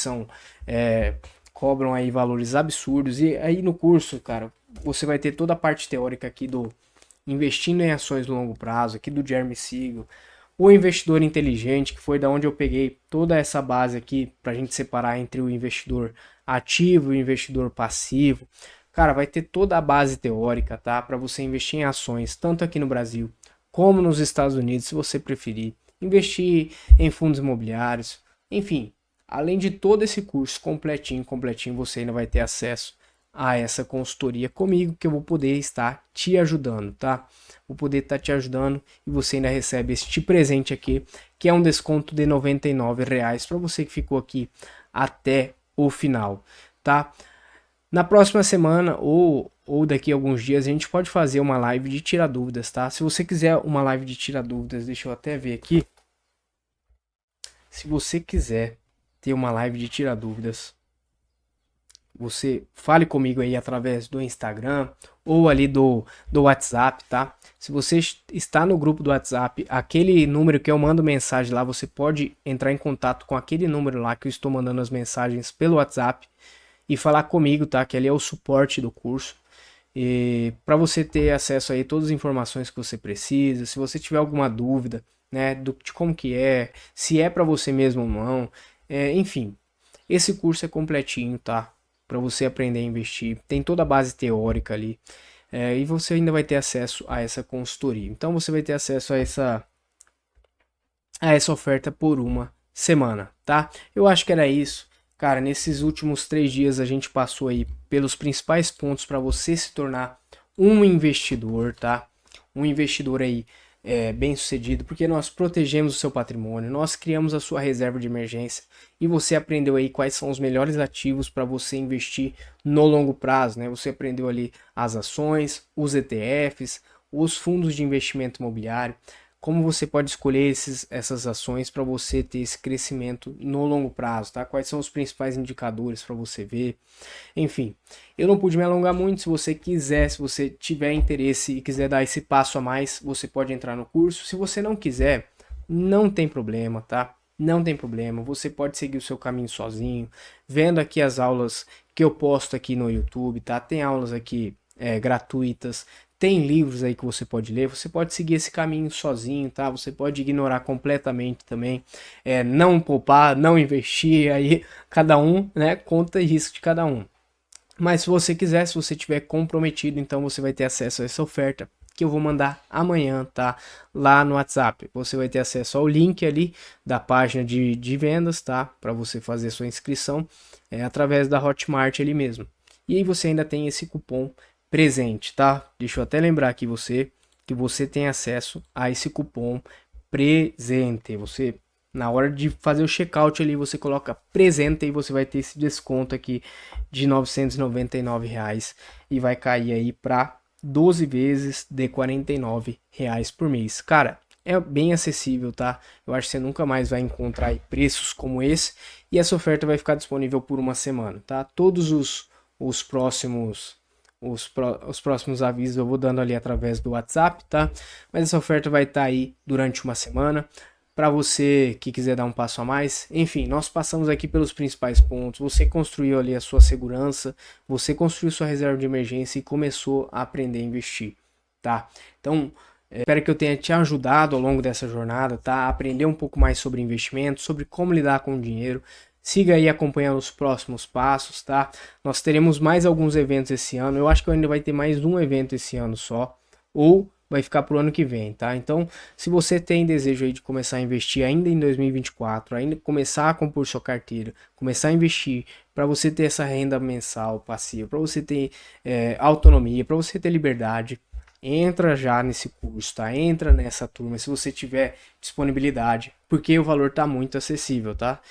cobram aí valores absurdos. E aí no curso, cara, você vai ter toda a parte teórica aqui do Investindo em Ações de Longo Prazo, aqui do Jeremy Siegel, o Investidor Inteligente, que foi da onde eu peguei toda essa base aqui para a gente separar entre o investidor ativo e o investidor passivo. Cara, vai ter toda a base teórica, tá? Para você investir em ações, tanto aqui no Brasil como nos Estados Unidos, se você preferir. Investir em fundos imobiliários, enfim. Além de todo esse curso completinho, você ainda vai ter acesso a essa consultoria comigo, que eu vou poder estar te ajudando, tá? Vou poder estar te ajudando e você ainda recebe este presente aqui, que é um desconto de R$ 99 para você que ficou aqui até o final, tá? Na próxima semana ou daqui a alguns dias a gente pode fazer uma live de tirar dúvidas, tá? Se você quiser uma live de tirar dúvidas, deixa eu até ver aqui. Se você quiser ter uma live de tirar dúvidas, você fale comigo aí através do Instagram ou ali do WhatsApp, tá? Se você está no grupo do WhatsApp, aquele número que eu mando mensagem lá, você pode entrar em contato com aquele número lá que eu estou mandando as mensagens pelo WhatsApp e falar comigo, tá? Que ali é o suporte do curso. E para você ter acesso aí a todas as informações que você precisa, se você tiver alguma dúvida, né, de como que é, se é para você mesmo ou não, enfim, esse curso é completinho, tá? Para você aprender a investir, tem toda a base teórica ali, e você ainda vai ter acesso a essa consultoria. Então você vai ter acesso a essa oferta por uma semana, tá? Eu acho que era isso. Cara, nesses últimos 3 dias a gente passou aí pelos principais pontos para você se tornar um investidor, tá? Um investidor aí bem sucedido, porque nós protegemos o seu patrimônio, nós criamos a sua reserva de emergência e você aprendeu aí quais são os melhores ativos para você investir no longo prazo, né? Você aprendeu ali as ações, os ETFs, os fundos de investimento imobiliário, como você pode escolher essas ações para você ter esse crescimento no longo prazo, tá? Quais são os principais indicadores para você ver. Enfim, eu não pude me alongar muito. Se você quiser, se você tiver interesse e quiser dar esse passo a mais, você pode entrar no curso. Se você não quiser, não tem problema, tá? Não tem problema, você pode seguir o seu caminho sozinho, vendo aqui as aulas que eu posto aqui no YouTube, tá? Tem aulas aqui gratuitas, tem livros aí que você pode ler, você pode seguir esse caminho sozinho, tá? Você pode ignorar completamente também, não poupar, não investir, aí cada um, né, conta e risco de cada um. Mas se você quiser, se você tiver comprometido, então você vai ter acesso a essa oferta que eu vou mandar amanhã, tá? Lá no WhatsApp. Você vai ter acesso ao link ali da página de vendas, tá? Para você fazer sua inscrição através da Hotmart ali mesmo. E aí você ainda tem esse cupom presente, tá? Deixa eu até lembrar aqui que você tem acesso a esse cupom presente. Você na hora de fazer o checkout ali, você coloca presente e você vai ter esse desconto aqui de R$ 999 e vai cair aí para 12 vezes de R$ 49 por mês. Cara, é bem acessível, tá? Eu acho que você nunca mais vai encontrar aí preços como esse e essa oferta vai ficar disponível por uma semana, tá? Todos os próximos os próximos avisos eu vou dando ali através do WhatsApp, tá? Mas essa oferta vai estar aí durante uma semana. Para você que quiser dar um passo a mais, enfim, nós passamos aqui pelos principais pontos. Você construiu ali a sua segurança, você construiu sua reserva de emergência e começou a aprender a investir, tá? Então, espero que eu tenha te ajudado ao longo dessa jornada, tá? A aprender um pouco mais sobre investimento, sobre como lidar com o dinheiro. Siga aí acompanhando os próximos passos, tá? Nós teremos mais alguns eventos esse ano. Eu acho que ainda vai ter mais um evento esse ano só, ou vai ficar pro ano que vem, tá? Então, se você tem desejo aí de começar a investir ainda em 2024, ainda começar a compor sua carteira, começar a investir para você ter essa renda mensal passiva, para você ter autonomia, para você ter liberdade, entra já nesse curso, tá? Entra nessa turma se você tiver disponibilidade, porque o valor tá muito acessível, tá?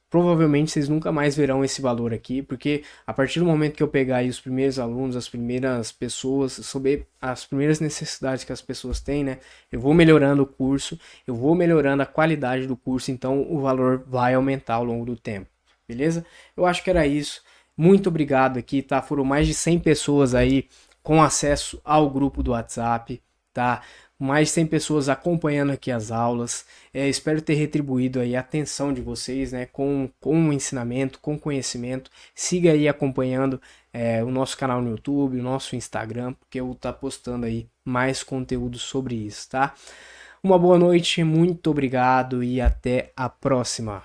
Provavelmente vocês nunca mais verão esse valor aqui, porque a partir do momento que eu pegar aí os primeiros alunos, as primeiras pessoas, sobre as primeiras necessidades que as pessoas têm, né? Eu vou melhorando o curso, eu vou melhorando a qualidade do curso, então o valor vai aumentar ao longo do tempo, beleza? Eu acho que era isso. Muito obrigado aqui, tá? Foram mais de 100 pessoas aí com acesso ao grupo do WhatsApp, tá? Mais de 100 pessoas acompanhando aqui as aulas. Espero ter retribuído aí a atenção de vocês, né, com o ensinamento, com conhecimento. Siga aí acompanhando o nosso canal no YouTube, o nosso Instagram, porque eu vou estar postando aí mais conteúdo sobre isso, tá? Uma boa noite, muito obrigado e até a próxima.